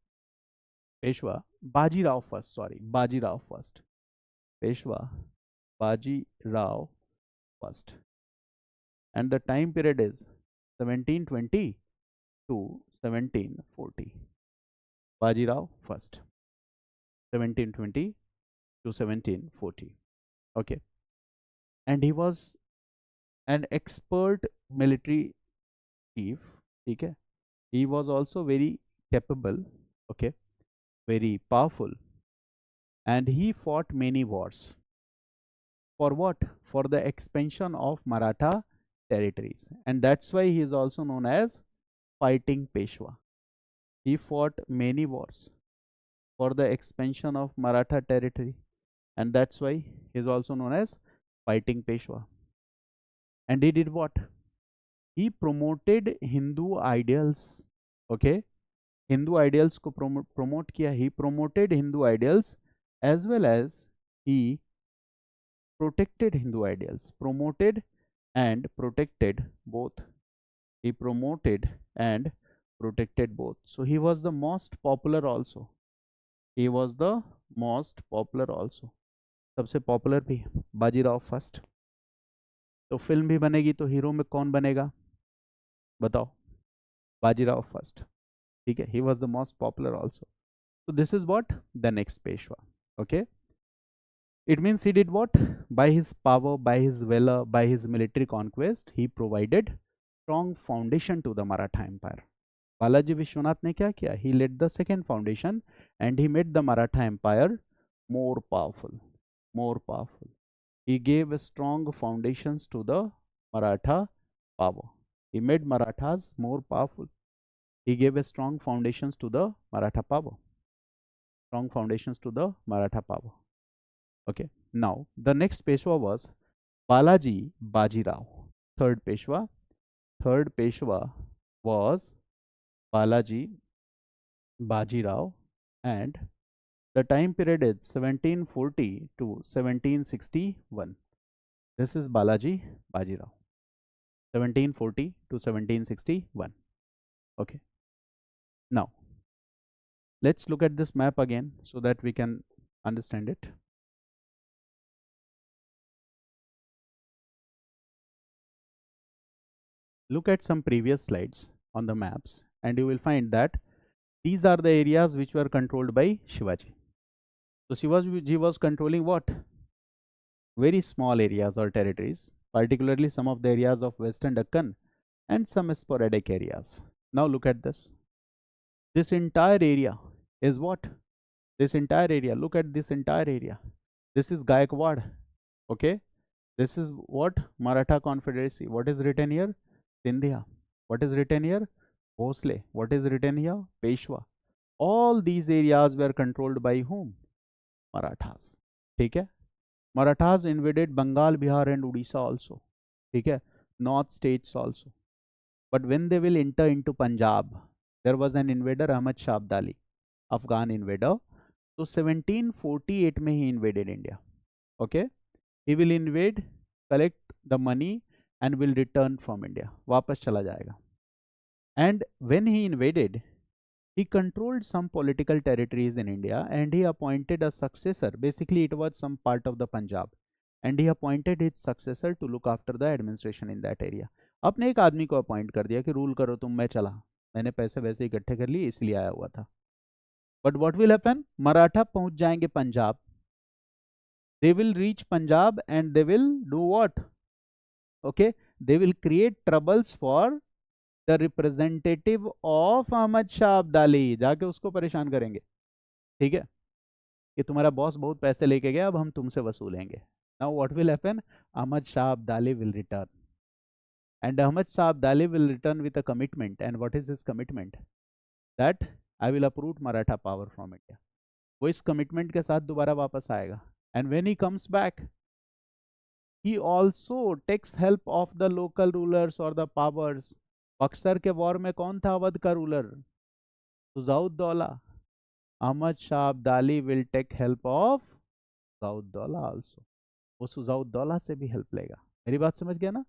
Peshwa Baji Rao first. Sorry, Baji Rao first. Peshwa Baji Rao first. And the time period is 1720 to 1740. Baji Rao first. 1720 to 1740. Okay. And he was an expert military chief. Okay. He was also very capable. Okay. Very powerful. And he fought many wars. For what? For the expansion of Maratha territories. And that's why he is also known as Fighting Peshwa. He fought many wars for the expansion of Maratha territory. And that's why he is also known as Fighting Peshwa. And he did what? He promoted Hindu ideals. Okay. Hindu ideals को promote किया. He promoted Hindu ideals as well as he protected Hindu ideals. Promoted and protected both. He promoted and protected both. So he was the most popular also. He was the most popular also. सबसे popular भी Bajirao first. तो film भी बनेगी तो hero में कौन बनेगा बताओ? बाजीराव फर्स्ट. ठीक है. He was the most popular also. So this is what the next Peshwa. Okay. It means he did what? By his power, by his valor, by his military conquest, he provided strong foundation to the Maratha Empire. Balaji Vishwanath ने क्या किया? He laid the second foundation and he made the Maratha Empire more powerful. More powerful. He gave strong foundations to the Maratha power. He made Marathas more powerful. He gave strong foundations to the Maratha power. Strong foundations to the Maratha power. Okay. Now the next Peshwa was Balaji Bajirao. Third Peshwa. Third Peshwa was Balaji Bajirao, and the time period is 1740 to 1761. This is Balaji Bajirao. 1740 to 1761. Okay. Now let's look at this map again so that we can understand it. Look at some previous slides on the maps and you will find that these are the areas which were controlled by Shivaji. So Shivaji was controlling what? Very small areas or territories, particularly some of the areas of Western Deccan and some sporadic areas. Now look at this. This entire area is what? This entire area. Look at this entire area. This is Gaikwad. Okay. This is what? Maratha Confederacy. What is written here? Sindhya. What is written here? Bhosle. What is written here? Peshwa. All these areas were controlled by whom? Marathas. ठीक है. Marathas invaded Bengal, Bihar and Odisha also. ठीक है. North states also. But when they will enter into Punjab, there was an invader, Ahmad Shah Abdali, Afghan invader. So 1748 में he invaded India. Okay. He will invade, collect the money and will return from India. वापस चला जाएगा. And when he invaded, he controlled some political territories in India and he appointed a successor. Basically, it was some part of the Punjab. And he appointed his successor to look after the administration in that area. अपने एक आदमी को appoint कर दिया कि rule करो तुम, मैं चला, मैंने पैसे वैसे इकट्ठे कर लिए इसलिए आया हुआ था. But what will happen? Maratha पहुंच जाएंगे Punjab. They will reach Punjab and they will do what? Okay, they will create troubles for the representative of Ahmad Shah Abdali. जाके उसको परेशान करेंगे. ठीक है, कि तुम्हारा बॉस बहुत पैसे लेके गया, अब हम तुमसे वसूलेंगे. Now what will happen? Ahmad Shah Abdali will return. And Ahmad Shah Abdali will return with a commitment. And what is his commitment? That I will uproot Maratha power from India. वो इस commitment के साथ दोबारा वापस आएगा. And when he comes back, he also takes help of the local rulers or the powers. Buxar के war में कौन था अवध का ruler? Shujauddaula. Ahmad Shah Abdali will take help of Shujauddaula also. वो सुजाउद्दौला से भी हेल्प लेगा. मेरी बात समझ गया ना?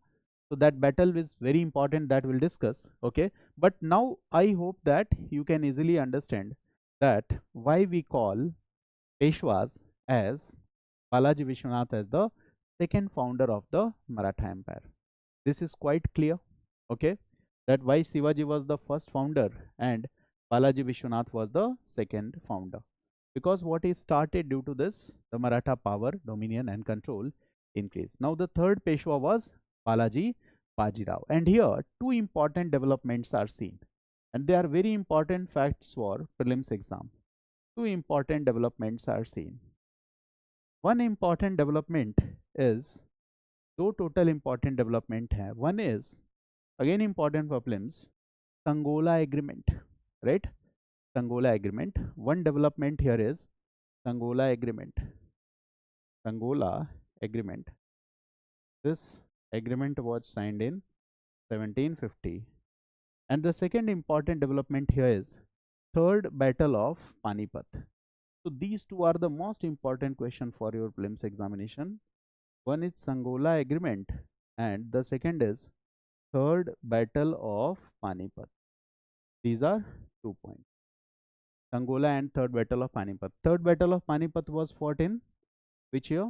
So that battle is very important, that we'll discuss. Okay, but now I hope that you can easily understand that why we call Peshwas as Balaji Vishwanath as the second founder of the Maratha Empire. This is quite clear. Okay, that why Shivaji was the first founder and Balaji Vishwanath was the second founder, because what is started due to this, the Maratha power, dominion and control increase. Now the third Peshwa was Balaji Bajirao, and here two important developments are seen, and they are very important facts for prelims exam. Two important developments are seen. One important development is, दो total important development है. One is again important for prelims, Sangola agreement, right? Sangola agreement. One development here is Sangola agreement. Sangola agreement. This agreement was signed in 1750. And the second important development here is Third Battle of Panipat. So these two are the most important question for your prelims examination. One is Sangola agreement and the second is Third Battle of Panipat. These are 2 points. Sangola and Third Battle of Panipat. Third Battle of Panipat was fought in which year?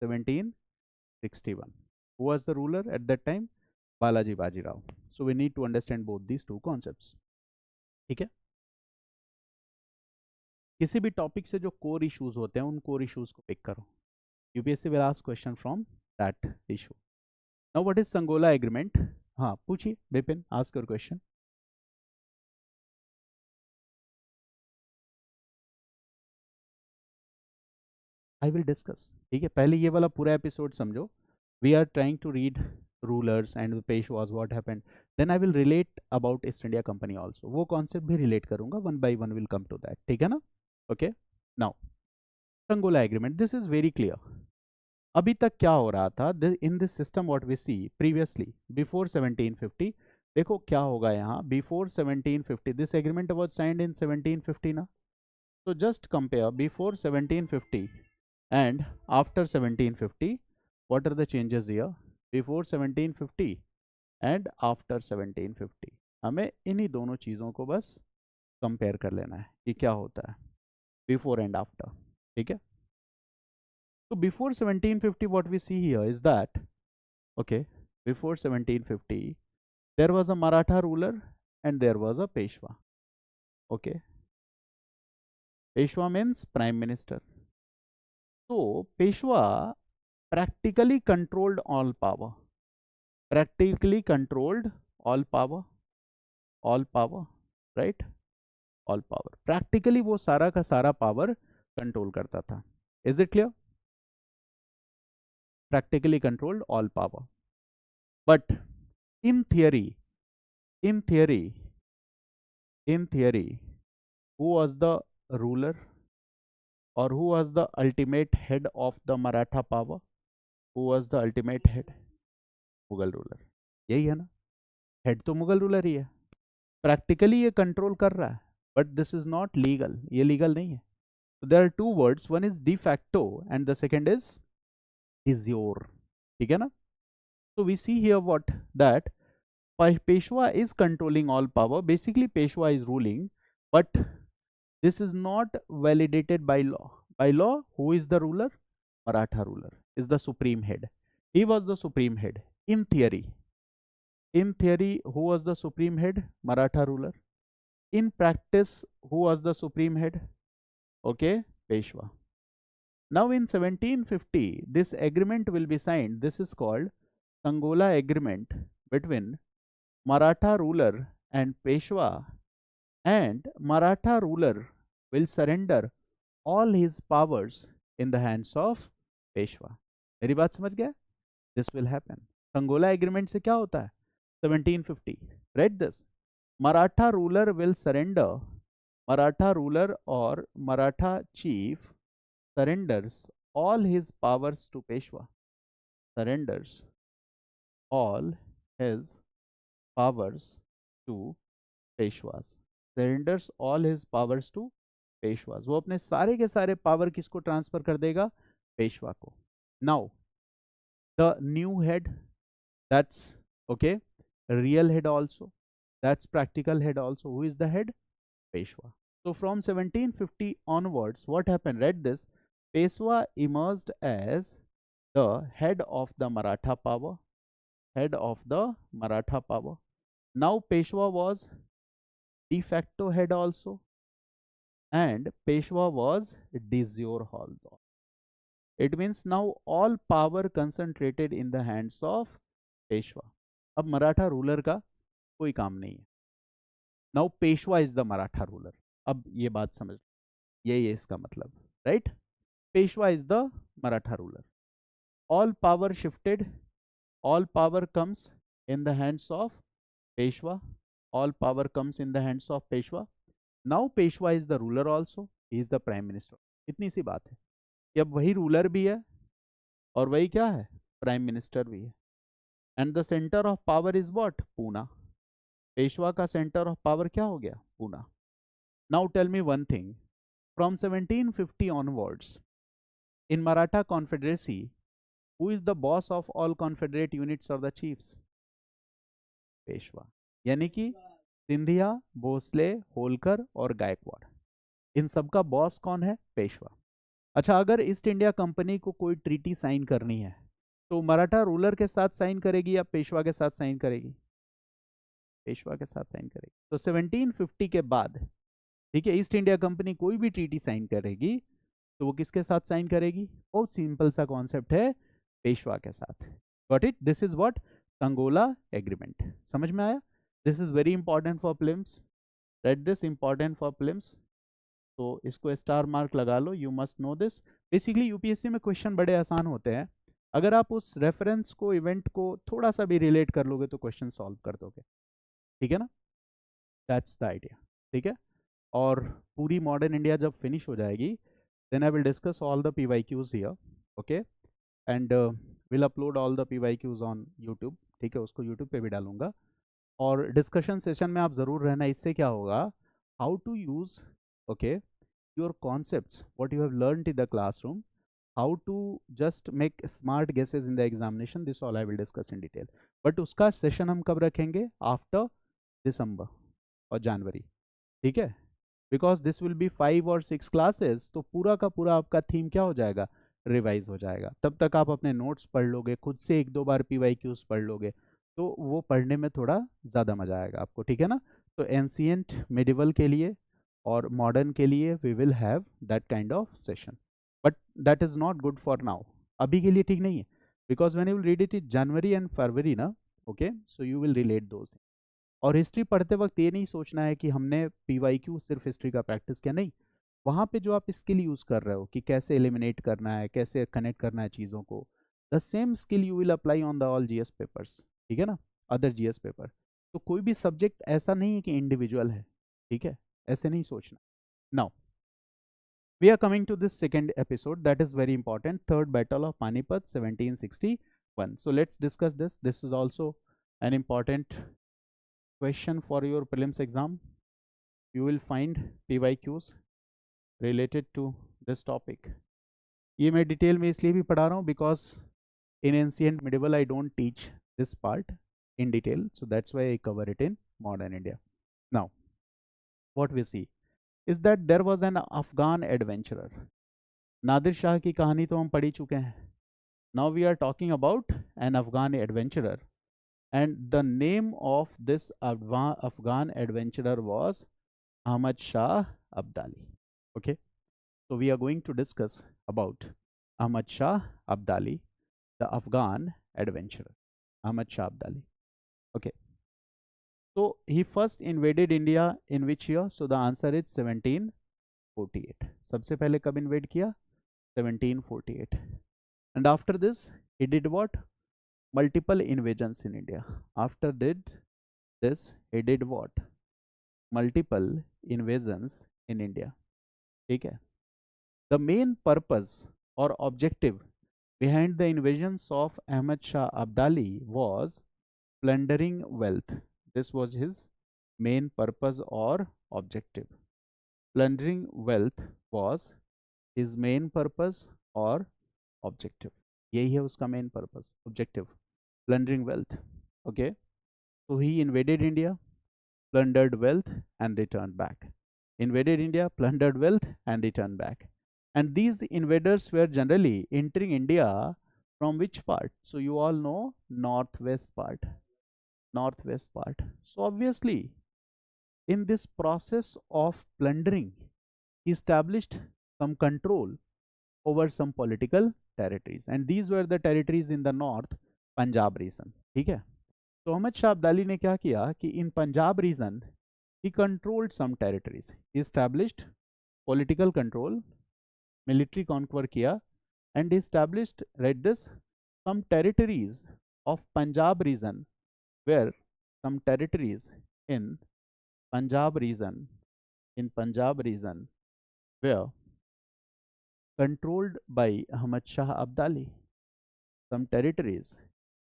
1761. Who was the ruler at that time? Balaji Bajirao. So we need to understand both these two concepts. ठीक है, किसी भी topic से जो core issues होते हैं उन core issues को पिक करो. UPSC will ask question from that issue. Now what is Sangola agreement? हाँ पूछिए Bipin, ask your question. I will discuss. ठीक है, पहले ये वाला पूरा एपिसोड समझो. We are trying to read rulers and Peshwas, what happened. Then I will relate about East India Company also. वो concept भी relate करूँगा, one by one will come to that. ठीक है ना? Okay. Now, Sangola agreement. This is very clear. अभी तक क्या हो रहा था? In this system what we see previously before 1750. देखो क्या होगा यहाँ. Before 1750, this agreement was signed in 1750 ना. So just compare before 1750 and after 1750. What are the changes here? Before 1750 and after 1750. हमें इन्हीं दोनों चीज़ों को बस कंपेयर कर लेना है कि क्या होता है बिफोर एंड आफ्टर. ठीक है, तो before 1750 what we see here is that, okay, before 1750 there was a Maratha ruler and there was a Peshwa. Okay, Peshwa means prime minister. So Peshwa practically controlled all power. Practically controlled all power. All power, right? All power. Practically वो सारा का सारा power control करता था. Is it clear? Practically controlled all power. But in theory, in theory, in theory, who was the ruler or who was the ultimate head of the Maratha power? Who was the ultimate head? Mughal ruler. यही है ना, head तो Mughal ruler ही है. Practically ये control कर रहा है, but this is not legal. ये लीगल नहीं है. So there are two words, one is de facto and the second is jure. ठीक है ना? So we see here what that Peshwa is controlling all power. Basically Peshwa is ruling, but this is not validated by law. By law, who is the ruler? Maratha ruler is the supreme head. He was the supreme head. In theory, who was the supreme head? Maratha ruler. In practice, who was the supreme head? Okay, Peshwa. Now in 1750, this agreement will be signed. This is called Sangola agreement between Maratha ruler and Peshwa, and Maratha ruler will surrender all his powers in the hands of Peshwa. मेरी बात समझ गया? This will happen. Sangola agreement से क्या होता है? 1750. Read this. Maratha ruler will surrender. Maratha ruler or Maratha chief surrenders all his powers to Peshwa. Surrenders all his powers to Peshwas. Surrenders all his powers to Peshwas. वो अपने सारे के सारे power किसको ट्रांसफर कर देगा? पेशवा को. Now the new head, that's Okay, real head also, that's practical head also. Who is the head? Peshwa. So from 1750 onwards, what happened? Read this. Peshwa emerged as the head of the Maratha power. Head of the Maratha power. Now Peshwa was de facto head also, and Peshwa was de jure Haldar. It means now all power concentrated in the hands of Peshwa. अब Maratha ruler का कोई काम नहीं है. Now Peshwa is the Maratha ruler. अब ये बात समझ, ये इसका मतलब, right. Peshwa is the Maratha ruler. All power shifted, all power comes in the hands of Peshwa. All power comes in the hands of Peshwa. Now Peshwa is the ruler also. He is the prime minister. इतनी सी बात है कि अब वही ruler भी है और वही क्या है, प्राइम मिनिस्टर भी है. And the centre of power is what? Poona. Peshwa का सेंटर ऑफ पावर क्या हो गया? Poona. Now tell me one thing. From 1750 onwards in Maratha confederacy, who is the boss of all confederate units or the chiefs? Peshwa. यानी कि सिंधिया, भोसले, होलकर और गायकवाड़, इन सब का बॉस कौन है? पेशवा. अच्छा, अगर ईस्ट इंडिया कंपनी को कोई ट्रीटी साइन करनी है तो मराठा रूलर के साथ साइन करेगी या पेशवा के साथ साइन करेगी? पेशवा के साथ साइन करेगी. तो 1750 के बाद, ठीक है, ईस्ट इंडिया कंपनी कोई भी ट्रीटी साइन करेगी तो वो किसके साथ साइन करेगी? बहुत सिंपल सा कॉन्सेप्ट है, पेशवा के साथ. Got it? This is what? Sangola agreement. समझ में आया? This is very important for prelims. Read this, important for prelims. तो इसको स्टार मार्क लगा लो. You must know this. Basically UPSC में क्वेश्चन बड़े आसान होते हैं. अगर आप उस रेफरेंस को, इवेंट को थोड़ा सा भी रिलेट कर लोगे तो क्वेश्चन सॉल्व कर दोगे. ठीक है ना? That's the idea. ठीक है. और पूरी मॉडर्न इंडिया जब फिनिश हो जाएगी, then I will discuss all the PYQs here. Okay. And will upload all the PYQs on YouTube. ठीक है, उसको यूट्यूब पे भी डालूंगा. और डिस्कशन सेशन में आप ज़रूर रहना. इससे क्या होगा? How to use, okay, your concepts, what you have learned in the classroom, how to just make smart guesses in the examination, this all I will discuss in detail. But उसका session हम कब रखेंगे? After December और जनवरी. ठीक है, because this will be 5 और 6 classes, तो पूरा का पूरा आपका थीम क्या हो जाएगा? रिवाइज हो जाएगा. तब तक आप अपने नोट्स पढ़ लोगे, खुद से 1-2 बार PYQs पढ़ लोगे, तो वो पढ़ने में थोड़ा ज़्यादा मज़ा आएगा आपको. ठीक है ना? तो एंशिएंट मिडिवल के लिए और मॉडर्न के लिए we will have that kind of session. But that is not good for now. अभी के लिए ठीक नहीं है, because when you will read it in January and February ना, okay, so you will relate those. और हिस्ट्री पढ़ते वक्त ये नहीं सोचना है कि हमने PYQ सिर्फ हिस्ट्री का प्रैक्टिस किया. नहीं, वहाँ पे जो आप स्किल यूज़ कर रहे हो कि कैसे एलिमिनेट करना है, कैसे कनेक्ट करना है चीज़ों को, the same skill you will apply on the all GS papers. ठीक है ना? Other GS paper. तो कोई भी सब्जेक्ट ऐसा नहीं है कि इंडिविजुअल है. ठीक है, ऐसे नहीं सोचना. Now we are coming to this second episode, that is very important. Third battle of Panipat, 1761. So let's discuss this. This is also an important question for your prelims exam. You will find PYQs related to this topic. ये मैं detail में इसलिए भी पढ़ा रहा हूँ because in ancient medieval I don't teach this part in detail, so that's why I cover it in modern India. Now what we see is that there was an Afghan adventurer. Nadir Shah की कहानी तो हम पढ़ ही चुके हैं. Now we are talking about an Afghan adventurer, and the name of this Afghan adventurer was Ahmad Shah Abdali. Okay, so we are going to discuss about Ahmad Shah Abdali, the Afghan adventurer. Ahmad Shah Abdali. Okay, so he first invaded India in which year? So the answer is 1748. सबसे पहले कब invade किया? 1748. And after this he did what? Multiple invasions in India. After this he did what? Multiple invasions in India. ठीक है. The main purpose or objective behind the invasions of Ahmad Shah Abdali was plundering wealth. This was his main purpose or objective. Plundering wealth was his main purpose or objective. यही है उसका main purpose, objective. Plundering wealth. Okay, so he invaded India, plundered wealth, and returned back. Invaded India, plundered wealth, and returned back. And these invaders were generally entering India from which part? So you all know, northwest part. Northwest part. So obviously, in this process of plundering, he established some control over some political territories, and these were the territories in the north, Punjab region. ठीक है? तो अहमद शाह अब्दाली ने क्या किया कि in Punjab region he controlled some territories. He established political control, military conquer किया, and he established, read this, some territories of Punjab region, where some territories in Punjab region, in Punjab region were controlled by Ahmad Shah Abdali. Some territories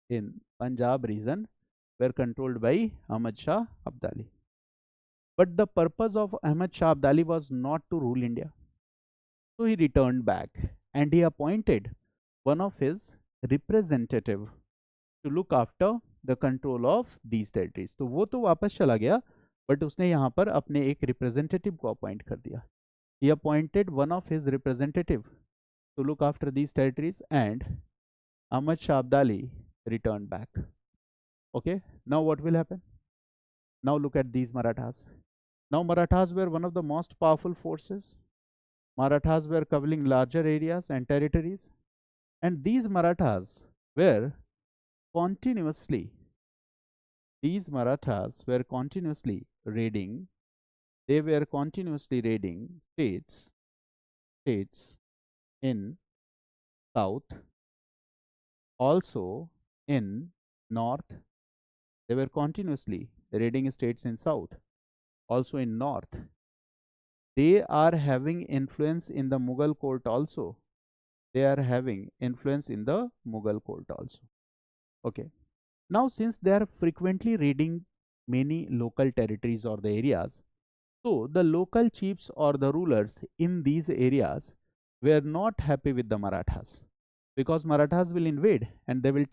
in Punjab region were controlled by Ahmad Shah Abdali. But the purpose of Ahmad Shah Abdali was not to rule India. So he returned back and he appointed one of his representative to look after the control of these territories. तो वो तो वापस चला गया, but उसने यहाँ पर अपने एक रिप्रेजेंटेटिव को अपॉइंट कर दिया. He appointed one of his representative to look after these territories, and Ahmad Shah Abdali returned back. Okay, now what will happen? Now look at these Marathas. Now Marathas were one of the most powerful forces. Marathas were covering larger areas and territories, and these Marathas were continuously raiding. They were continuously raiding states in south, also in north. They were continuously raiding states in south, also in north. They are having influence in the Mughal court also. They are having influence in the Mughal court also. Okay. Now, since they are frequently raiding many local territories or the areas, so the local chiefs or the rulers in these areas were not happy with the Marathas, because Marathas will invade and they will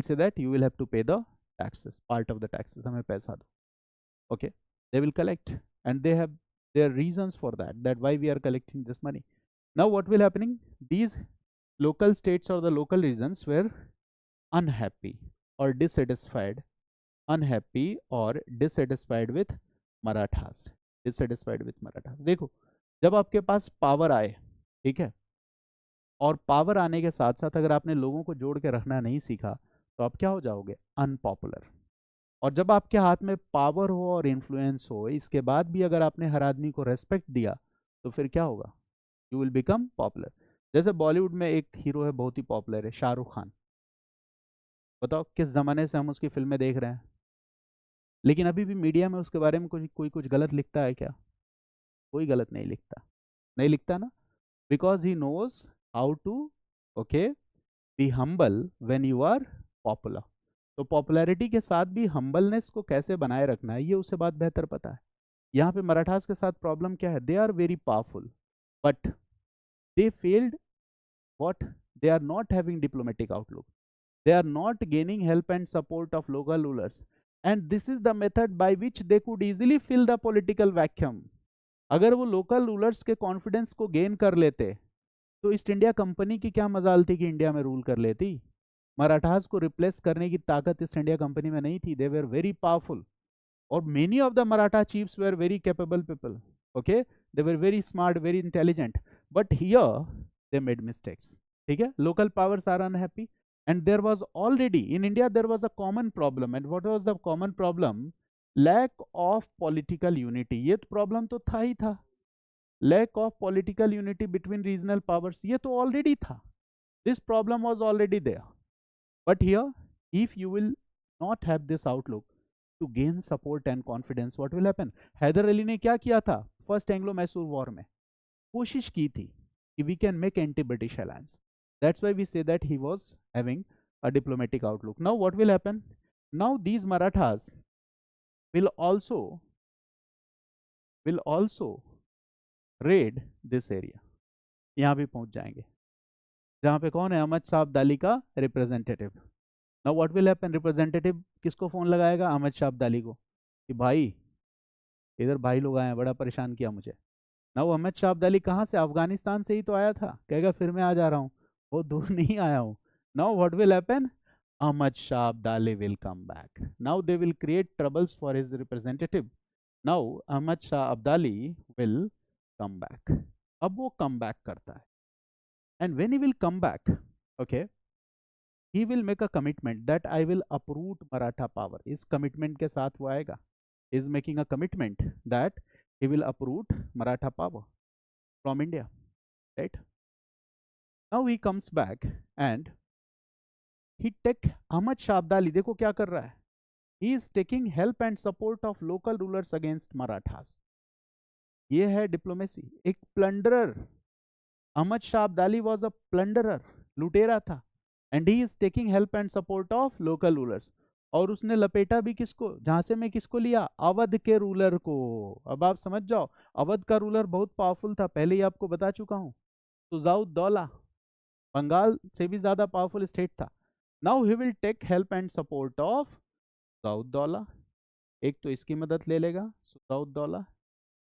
say that you will have to pay the taxes, part of the taxes, हमें पैसा दो. Okay, they will collect, and they have their reasons for that why we are collecting this money. Now what will happening? These local states or the local regions were unhappy or dissatisfied with Marathas. देखो, जब आपके पास power आए, ठीक है, और power आने के साथ साथ अगर आपने लोगों को जोड़ के रखना नहीं सीखा, तो आप क्या हो जाओगे? अनपॉपुलर. और जब आपके हाथ में पावर हो और इन्फ्लुएंस हो, इसके बाद भी अगर आपने हर आदमी को रेस्पेक्ट दिया, तो फिर क्या होगा? You will become popular. जैसे बॉलीवुड में एक हीरो है, बहुत ही पॉपुलर है, शाहरुख खान. बताओ किस जमाने से हम उसकी फिल्में देख रहे हैं, लेकिन अभी भी मीडिया में उसके बारे में कोई कुछ गलत लिखता है क्या? कोई गलत नहीं लिखता ना, because he knows how to, okay, be humble when you are popular. तो पॉपुलैरिटी के साथ भी हम्बलनेस को कैसे बनाए रखना है, ये उसे बात बेहतर पता है. यहाँ पे मराठास के साथ प्रॉब्लम क्या है? They are very powerful, but they failed. what? They are not having diplomatic outlook. They are not gaining help and support of local rulers, and this is the method by which they could easily fill the political vacuum. अगर वो local rulers के confidence को gain कर लेते, तो east India company की क्या मजाल थी कि इंडिया में रूल कर लेती? मराठास को रिप्लेस करने की ताकत ईस्ट इंडिया कंपनी में नहीं थी. दे वेर वेरी पावरफुल, और many of the Maratha chiefs were very capable people. Okay, they were very smart, very intelligent, but here they made mistakes. ठीक है, local powers are unhappy, and there was already in India there was a common problem. And what was the common problem? Lack of political unity. ये तो problem तो था ही था. Lack of political unity between regional powers, ये तो already था. This problem was already there. But here, if you will not have this outlook to gain support and confidence, what will happen? Haider Ali ने क्या किया था? फर्स्ट एंग्लो मैसूर वॉर में कोशिश की थी कि we can make anti-British alliance. That's why we say that he was having a diplomatic outlook. Now what will happen? Now these Marathas will also raid this area. यहाँ भी पहुंच जाएंगे, जहाँ पे कौन है? अहमद शाह अब्दाली का representative. Now what will happen, representative किसको फोन लगाएगा, अहमद शाह अब्दाली को, कि भाई इधर भाई लोग आए हैं, बड़ा परेशान किया मुझे। नाउ अहमद शाह अब्दाली कहाँ से, अफगानिस्तान से ही तो आया था, कहेगा फिर मैं आ जा रहा हूँ, बहुत दूर नहीं आया हूँ। Now what will happen, Ahmad Shah Abdali will come back. Now they will create troubles for his representative. Now Ahmad Shah Abdali will come back. अब वो come back करता है. And when he will come back, okay, he will make a commitment that I will uproot Maratha power. इस commitment के साथ वो आएगा. He is making a commitment that he will uproot Maratha power from India. Right? Now he comes back and he take Ahmad Shah Abdali. देखो क्या कर रहा है. He is taking help and support of local rulers against Marathas. ये है diplomacy. एक प्लंडरर, Ahmad Shah Abdali was a प्लंडरर, लुटेरा था, and he is taking help and support of local rulers. और उसने लपेटा भी किसको, झांसे में किसको लिया, अवध के रूलर को. अब आप समझ जाओ, अवध का रूलर बहुत पावरफुल था, पहले ही आपको बता चुका हूं, सुजाउद्दौला, बंगाल से भी ज्यादा पावरफुल स्टेट था. Now he will take help and support of Shujauddaula. एक तो इसकी मदद ले लेगा Shuja-ud-Daula.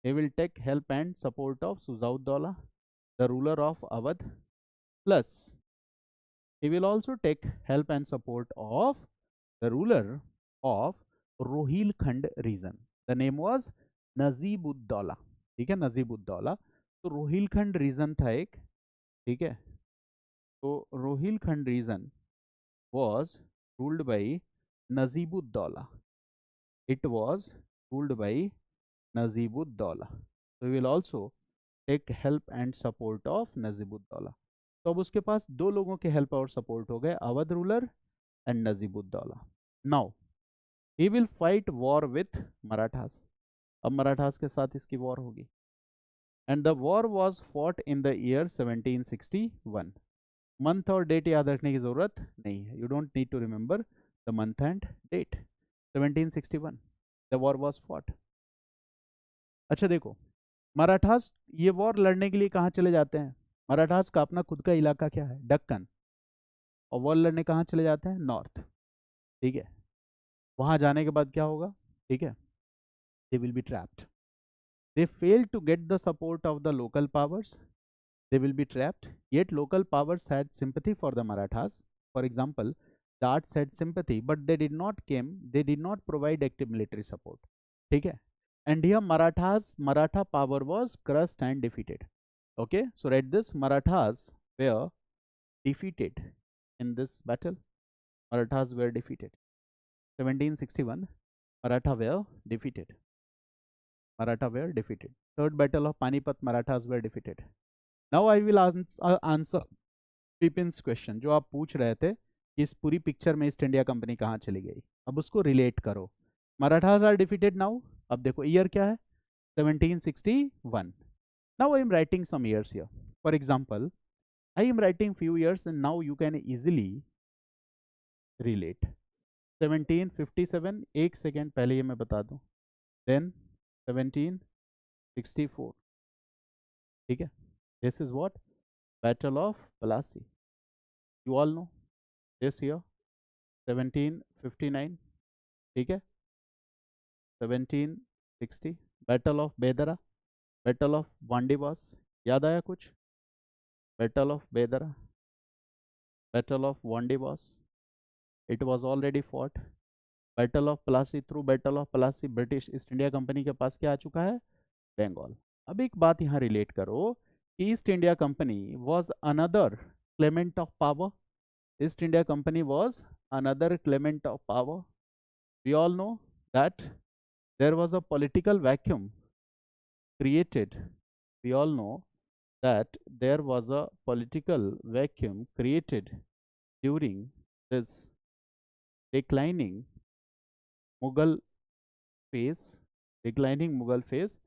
He will take help and support of Suzaudollah, the ruler of Awadh. Plus, he will also take help and support of the ruler of Rohilkhand region. The name was Najibuddaulah. ठीक है, नजीबुद्दौला. तो Rohilkhand reason था एक, ठीक है. तो Rohilkhand region was ruled by Najibuddaulah. It was ruled by Najibuddaulah. So we will also take help and support of Najibuddaula. तो अब उसके पास दो लोगों के हेल्प और सपोर्ट हो गए, Awadh ruler and Najibuddaula. Now he will fight war with Marathas. अब मराठास के साथ इसकी वॉर होगी. And the war was fought in the year 1761. Month और डेट याद रखने की जरूरत नहीं है, you don't need to remember the month and date. 1761 the war was fought. अच्छा देखो, मराठास ये वॉर लड़ने के लिए कहाँ चले जाते हैं, मराठास का अपना खुद का इलाका क्या है, दक्कन, और वॉर लड़ने कहाँ चले जाते हैं, नॉर्थ. ठीक है, वहाँ जाने के बाद क्या होगा, ठीक है, they will be trapped. They fail to get the support of the local powers, they will be trapped. Yet local powers had sympathy for the Marathas. For example, the Arts had sympathy, but they did not provide active military support. ठीक है, and here Maratha power was crushed and defeated. Okay, so write this, Marathas were defeated in this battle. Marathas were defeated. 1761, Maratha were defeated. Maratha were defeated. Third battle of Panipat, Marathas were defeated. Now I will answer Pippin's question, जो आप पूछ रहे थे कि इस पूरी picture में east India company कहाँ चली गई. अब उसको रिलेट करो. Marathas are defeated now. अब देखो ईयर क्या है, 1761. Now I am writing some years here. For example, I am writing few years and now you can easily relate. 1757, एक सेकेंड पहले ये मैं बता दूं, देन 1764. ठीक है, this is what, battle of Plassey. You all know this year, 1759. ठीक है, 1760, battle of Bedara, battle of Vandivas. याद आया कुछ, battle of Bedara, battle of Vandivas, it was already fought. battle of Plassey, through battle of Plassey British east India company के पास क्या आ चुका है, बंगाल. अब एक बात यहाँ रिलेट करो, East India Company was another claimant of power. East India Company was another claimant of power. We all know that there was a political vacuum created. We all know that there was a political vacuum created during this declining Mughal phase. Declining Mughal phase,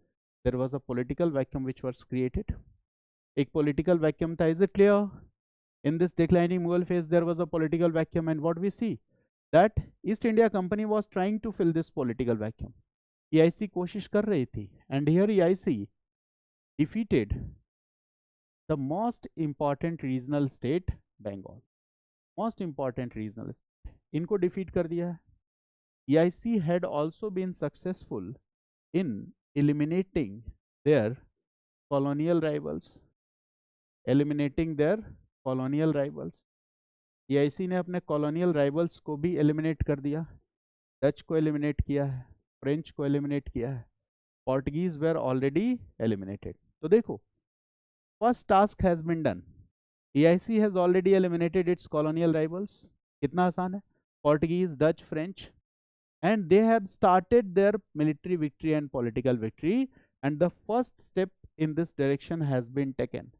there was a political vacuum which was created. एक political vacuum था, is it clear? In this declining Mughal phase, there was a political vacuum, and what we see that East India Company was trying to fill this political vacuum. EIC कोशिश कर रही थी, and here EIC defeated the most important regional state, Bengal. Most important regional state. इनको defeat कर दिया है. EIC had also been successful in eliminating their colonial rivals. Eliminating their colonial rivals. EIC ने अपने colonial rivals को भी eliminate कर दिया. डच को eliminate किया है, फ्रेंच को eliminate किया है, पोर्टुगीज were already eliminated. तो देखो, first task has been done. EIC has already eliminated its colonial rivals. कितना आसान है. Portuguese, Dutch, French, and they have started their military victory and political victory, and the first step in this direction has been taken.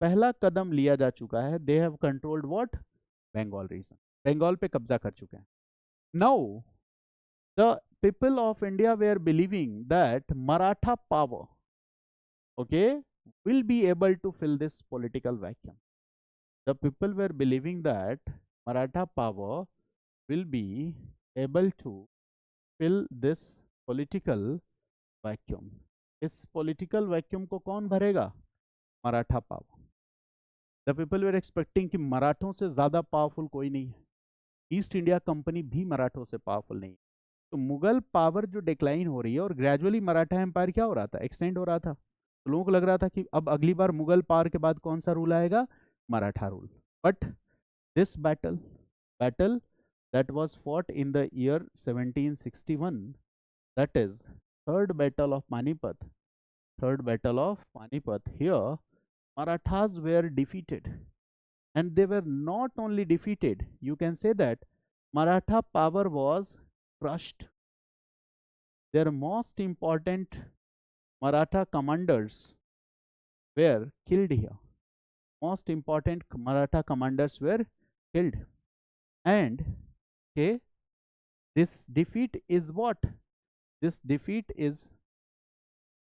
पहला कदम लिया जा चुका है. They have controlled what? Bengal region. Bengal पे कब्जा कर चुके हैं. Now the people of India were believing that Maratha power, okay, will be able to fill this political vacuum. The people were believing that Maratha power will be able to fill this political vacuum. इस political vacuum को कौन भरेगा? Maratha power. The people were expecting कि मराठों से ज़्यादा powerful कोई नहीं है. ईस्ट इंडिया कंपनी भी मराठों से पावरफुल नहीं है. तो मुगल पावर जो डिक्लाइन हो रही है, और ग्रेजुअली मराठा एम्पायर क्या हो रहा था? एक्सटेंड हो रहा था. तो लोगों को लग रहा था कि अब अगली बार मुगल पावर के बाद कौन सा रूल आएगा? Maratha rule. But this battle that was fought in the year 1761, that is third battle of Panipat. Here Marathas were defeated, and they were not only defeated, you can say that Maratha power was crushed. Their most important Maratha commanders were killed here. Most important Maratha commanders were killed. And okay, this defeat is what? This defeat is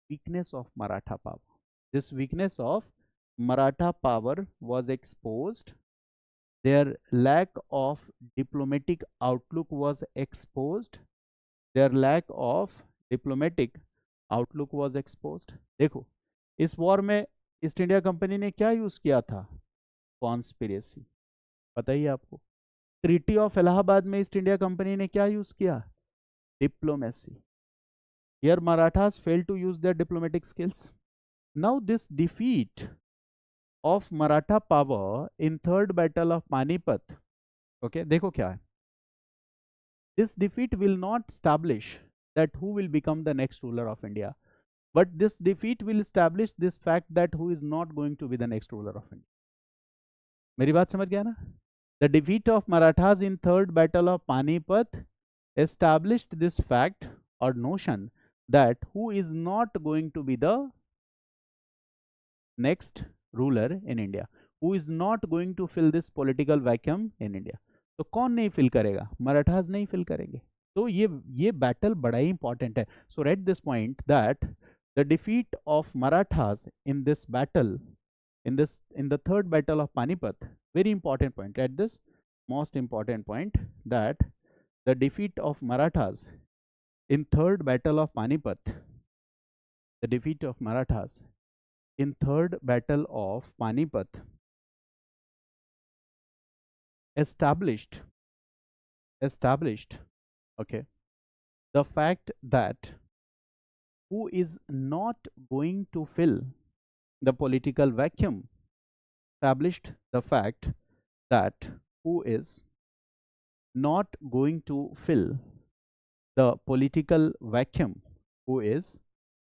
weakness of Maratha power. This weakness of Maratha power was exposed. Their lack of diplomatic outlook was exposed. Their lack of diplomatic outlook was exposed. देखो, इस war में east India Company ने क्या use किया था? Conspiracy. पता ही है आपको. ट्रीटी ऑफ इलाहाबाद में ईस्ट इंडिया कंपनी ने क्या यूज किया? Diplomacy. Here Marathas failed to use their diplomatic skills. Now this defeat of Maratha power in third battle of Panipat, okay, देखो क्या है. This defeat will not establish that who will become the next ruler of India, but this defeat will establish this fact that who is not going to be the next ruler of India. मेरी बात समझ गया ना? The defeat of Marathas in third battle of Panipat established this fact or notion that who is not going to be the next ruler in India, who is not going to fill this political vacuum in India. तो कौन नहीं fill करेगा? मराठास नहीं fill करेंगे. तो ये battle बड़ा ही इंपॉर्टेंट है. So write this point that the defeat of Marathas in this battle, in the third battle of Panipat, very important point. At this most important point, that the defeat of Marathas in third battle of Panipat, the defeat of Marathas in third battle of Panipat established, okay, the fact that who is not going to fill the political vacuum, established the fact that who is not going to fill the political vacuum, who is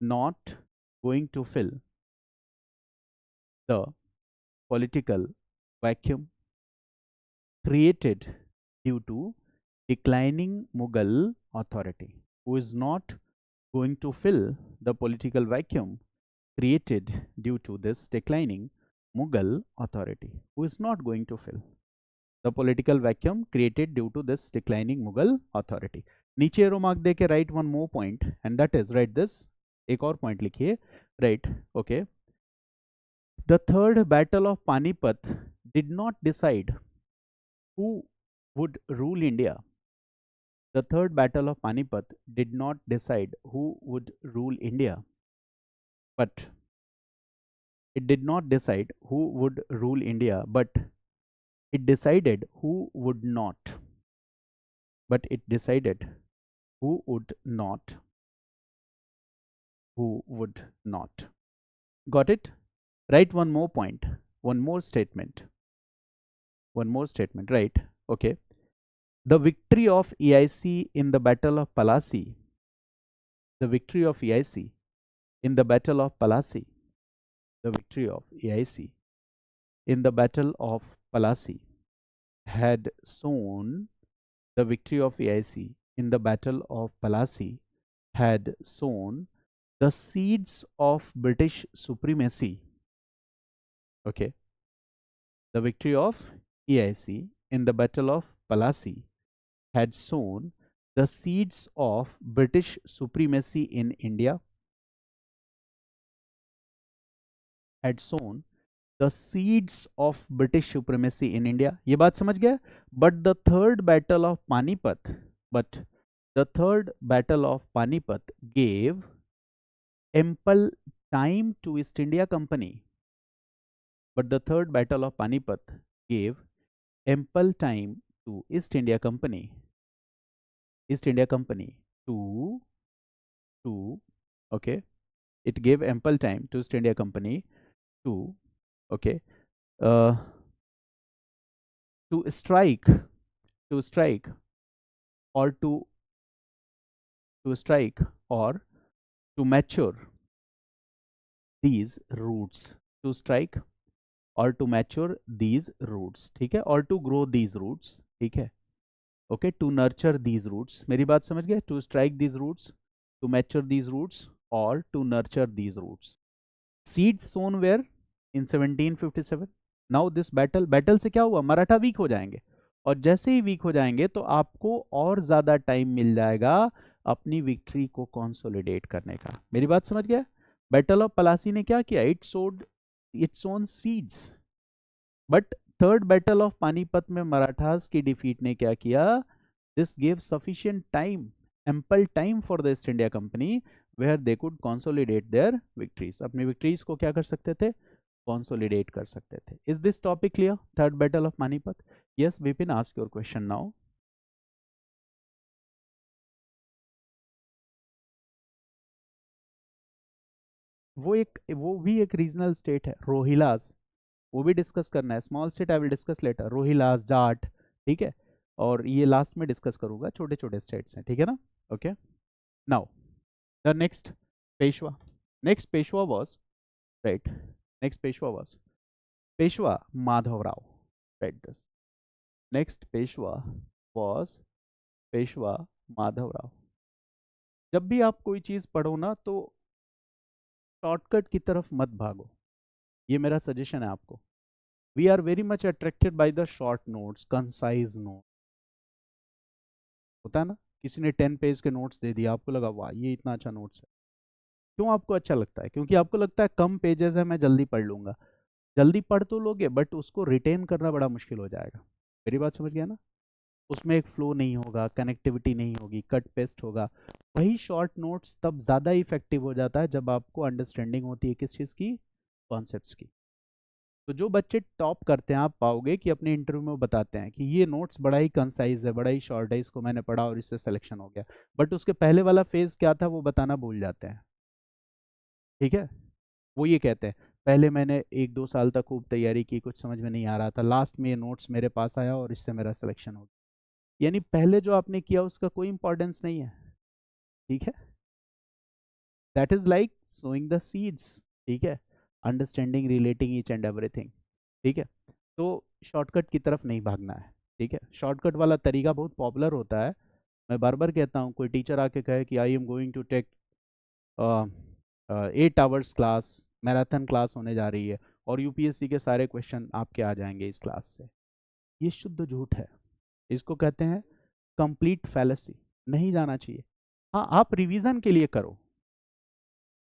not going to fill the political vacuum created due to declining Mughal authority, who is not going to fill the political vacuum created due to this declining Mughal authority, who is not going to fill the political vacuum created due to this declining Mughal authority. नीचे arrow mark देके write one more point, and that is, write this, एक और point लिखिए, right, okay. The third battle of Panipat did not decide who would rule India. The third battle of Panipat did not decide who would rule India, but it did not decide who would rule India, but it decided who would not. but it decided who would not, who would not. Got it? Write one more point, one more statement, right? Okay. The victory of EIC in the Battle of Palasi, the victory of EIC in the Battle of Palasi, the victory of EIC in the Battle of Palasi had sown, the victory of EIC in the Battle of Palasi had sown the seeds of British supremacy. Okay. The victory of EIC in the Battle of Palasi had sown the seeds of British supremacy in India, had sown the seeds of British supremacy in India. ये बात समझ गया? But the third battle of Panipat, but the third battle of Panipat gave ample time to East India Company. But the third battle of Panipat gave ample time to East India Company. East India Company to okay, it gave ample time to East India Company to okay, uh, to strike or to strike or to mature these roots, to strike or to mature these roots, ठीक है, or to grow these roots, ठीक है, okay, to nurture these roots. मेरी बात समझ गए? To strike these roots, to mature these roots, or to nurture these roots. Seeds sown where? In 1757. Now this battle से क्या हुआ? मराठा वीक हो जाएंगे, और जैसे ही वीक हो जाएंगे तो आपको और ज्यादा टाइम मिल जाएगा अपनी विक्ट्री को कंसोलिडेट करने का. मेरी बात समझ गया? बैटल ऑफ पलासी ने क्या किया? It sowed its own seeds. But third battle of Panipat में मराठास की डिफीट ने क्या किया? This gave sufficient time, ample time for the East India Company where they could consolidate their victories. अपनी विक्ट्रीज को क्या कर सकते थे? कंसोलिडेट कर सकते थे. Is this topic clear? Third battle of Panipat. Yes Vipin, ask your question now. वो भी एक रीजनल स्टेट है, रोहिलास. वो भी डिस्कस करना है. Small state I will discuss later, Rohillas, Jat, ठीक है, और ये लास्ट में डिस्कस करूंगा. छोटे छोटे स्टेट्स हैं, ठीक है ना? Okay. Now the next Peshwa. Next Peshwa was, right, next Peshwa was Peshwa Madhavrao. Right this. Next Peshwa was Peshwa Madhavrao. जब भी आप कोई चीज पढ़ो ना तो शॉर्टकट की तरफ मत भागो. ये मेरा सजेशन है आपको. We are very much attracted by the short notes, concise note. होता है ना, किसी ने 10 पेज के नोट्स दे दिया, आपको लगा वाह ये इतना अच्छा नोट्स है. क्यों आपको अच्छा लगता है? क्योंकि आपको लगता है कम पेजेस है, मैं जल्दी पढ़ लूंगा. जल्दी पढ़ तो लोगे बट उसको रिटेन करना बड़ा मुश्किल हो जाएगा. मेरी बात समझ गया ना? उसमें एक फ्लो नहीं होगा, कनेक्टिविटी नहीं होगी, कट पेस्ट होगा. वही शॉर्ट नोट्स तब ज़्यादा इफेक्टिव हो जाता है जब आपको अंडरस्टैंडिंग होती है किस चीज़ की? कॉन्सेप्ट्स की. तो जो बच्चे टॉप करते हैं, आप पाओगे कि अपने इंटरव्यू में बताते हैं कि ये नोट्स बड़ा ही कंसाइज है, बड़ा ही शॉर्ट है, इसको मैंने पढ़ा और इससे सिलेक्शन हो गया. बट उसके पहले वाला फेज क्या था वो बताना भूल जाते हैं. ठीक है. वो ये कहते हैं पहले मैंने 1-2 साल तक खूब तैयारी की, कुछ समझ में नहीं आ रहा था, लास्ट में ये नोट्स मेरे पास आया और इससे मेरा सिलेक्शन हो गया. यानी पहले जो आपने किया उसका कोई इंपॉर्टेंस नहीं है. ठीक है. That is like sowing the seeds. ठीक है. Understanding, relating each and everything. ठीक है. तो शॉर्टकट की तरफ नहीं भागना है. ठीक है. शॉर्टकट वाला तरीका बहुत पॉपुलर होता है. मैं बार बार कहता हूँ, कोई टीचर आके कहे कि I am going to take 8 hours class, marathon class होने जा रही है और यूपीएससी के सारे क्वेश्चन आपके आ जाएंगे इस क्लास से, ये शुद्ध झूठ है. इसको कहते हैं कंप्लीट फैलेसी. नहीं जाना चाहिए. हाँ, आप रिवीजन के लिए करो,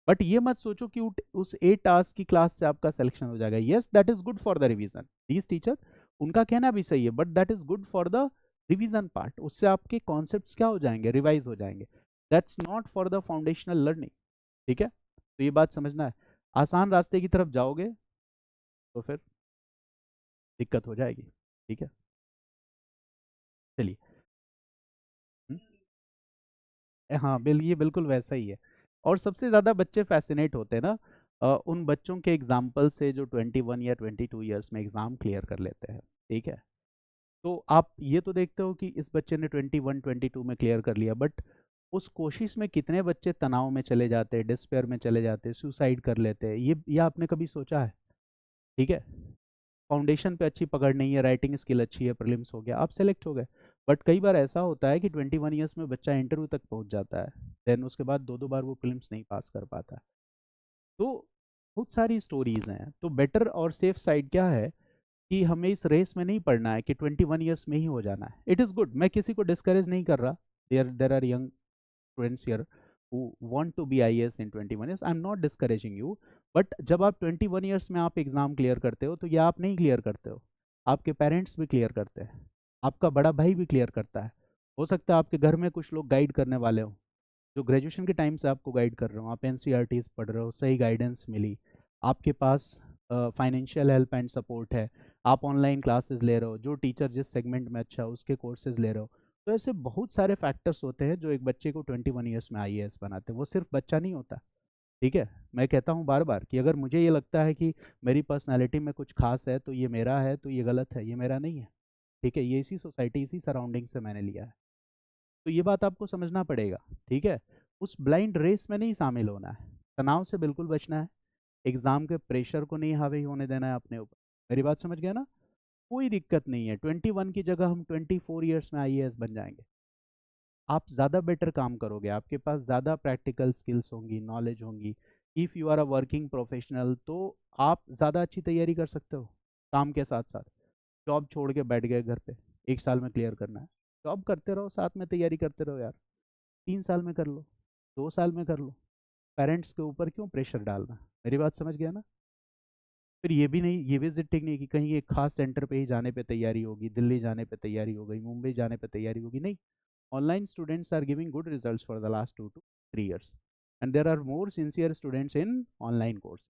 बट ये मत सोचो कि उस 8 आवर्स की क्लास से आपका सिलेक्शन हो जाएगा. Yes, that is good for the revision. These teacher, उनका कहना भी सही है, but that is good for the revision part. उससे आपके कॉन्सेप्ट्स क्या हो जाएंगे? रिवाइज हो जाएंगे. That's not for the foundational learning. ठीक है. तो ये बात समझना है. आसान रास्ते की तरफ जाओगे तो फिर दिक्कत हो जाएगी. ठीक है. चलिए हाँ ये बिल्कुल वैसा ही है। और सबसे ज़्यादा बच्चे फैसिनेट होते हैं ना उन बच्चों के एग्जाम्पल से जो 21 या 22 ईयर्स में एग्ज़ाम क्लियर कर लेते हैं। ठीक है, तो आप ये तो देखते हो कि इस बच्चे ने 21 22 में क्लियर कर लिया, बट उस कोशिश में कितने बच्चे तनाव में चले जाते हैं, डिस्पेयर में चले जाते हैं, सुसाइड कर लेते हैं, ये आपने कभी सोचा है? ठीक है, फाउंडेशन पे अच्छी पकड़ नहीं है, राइटिंग स्किल अच्छी है, प्रीलिम्स हो गया, आप सेलेक्ट हो गए। बट कई बार ऐसा होता है कि 21 ईयर्स में बच्चा इंटरव्यू तक पहुंच जाता है, देन उसके बाद दो दो बार वो प्रीलिम्स नहीं पास कर पाता है। तो बहुत सारी स्टोरीज हैं। तो बेटर और सेफ साइड क्या है कि हमें इस रेस में नहीं पढ़ना है कि 21 ईयर्स में ही हो जाना है। इट इज़ गुड, मैं किसी को डिस्करेज नहीं कर रहा, there are young students here who want to be IAS in 21 years. I'm not discouraging you, but जब आप 21 years में आप एग्ज़ाम क्लियर करते हो तो ये आप नहीं क्लियर करते हो, आपके पेरेंट्स भी क्लियर करते हैं, आपका बड़ा भाई भी क्लियर करता है। हो सकता है आपके घर में कुछ लोग गाइड करने वाले हो, जो ग्रेजुएशन के टाइम से आपको गाइड कर रहे हो, आप NCERTs पढ़ रहे हो, सही गाइडेंस मिली, आपके पास फाइनेंशियल हेल्प एंड सपोर्ट है, आप ऑनलाइन क्लासेस ले रहे हो, जो टीचर जिस सेगमेंट में अच्छा है उसके कोर्सेज ले रहे हो। तो ऐसे बहुत सारे फैक्टर्स होते हैं जो एक बच्चे को 21 ईयर्स में IAS बनाते हैं। वो सिर्फ बच्चा नहीं होता। ठीक है, मैं कहता हूँ बार बार कि अगर मुझे ये लगता है कि मेरी पर्सनैलिटी में कुछ खास है तो ये मेरा है, तो ये गलत है, ये मेरा नहीं है। ठीक है, ये इसी सोसाइटी इसी सराउंडिंग से मैंने लिया है। तो ये बात आपको समझना पड़ेगा। ठीक है, उस ब्लाइंड रेस में नहीं शामिल होना है, तनाव से बिल्कुल बचना है, एग्जाम के प्रेशर को नहीं हावी होने देना है अपने ऊपर। मेरी बात समझ गया ना? कोई दिक्कत नहीं है, 21 की जगह हम 24 ईयर्स में IAS बन जाएंगे। आप ज़्यादा बेटर काम करोगे, आपके पास ज़्यादा प्रैक्टिकल स्किल्स होंगी, नॉलेज होंगी। If you are a working professional तो आप ज़्यादा अच्छी तैयारी कर सकते हो काम के साथ साथ। जॉब छोड़ के बैठ गए घर पे, 1 साल में क्लियर करना है, जॉब करते रहो, साथ में तैयारी करते रहो यार, 3 साल में कर लो, 2 साल में कर लो। पेरेंट्स के ऊपर क्यों प्रेशर डालना? मेरी बात समझ गया ना? फिर ये भी नहीं, ये भी जिट्टिंग नहीं कि कहीं एक खास सेंटर पे ही जाने पे तैयारी होगी, दिल्ली जाने पे तैयारी हो गई, मुंबई जाने पे तैयारी होगी, नहीं। Online students are giving good results for the last 2 to 3 years, and there are more sincere students in online course.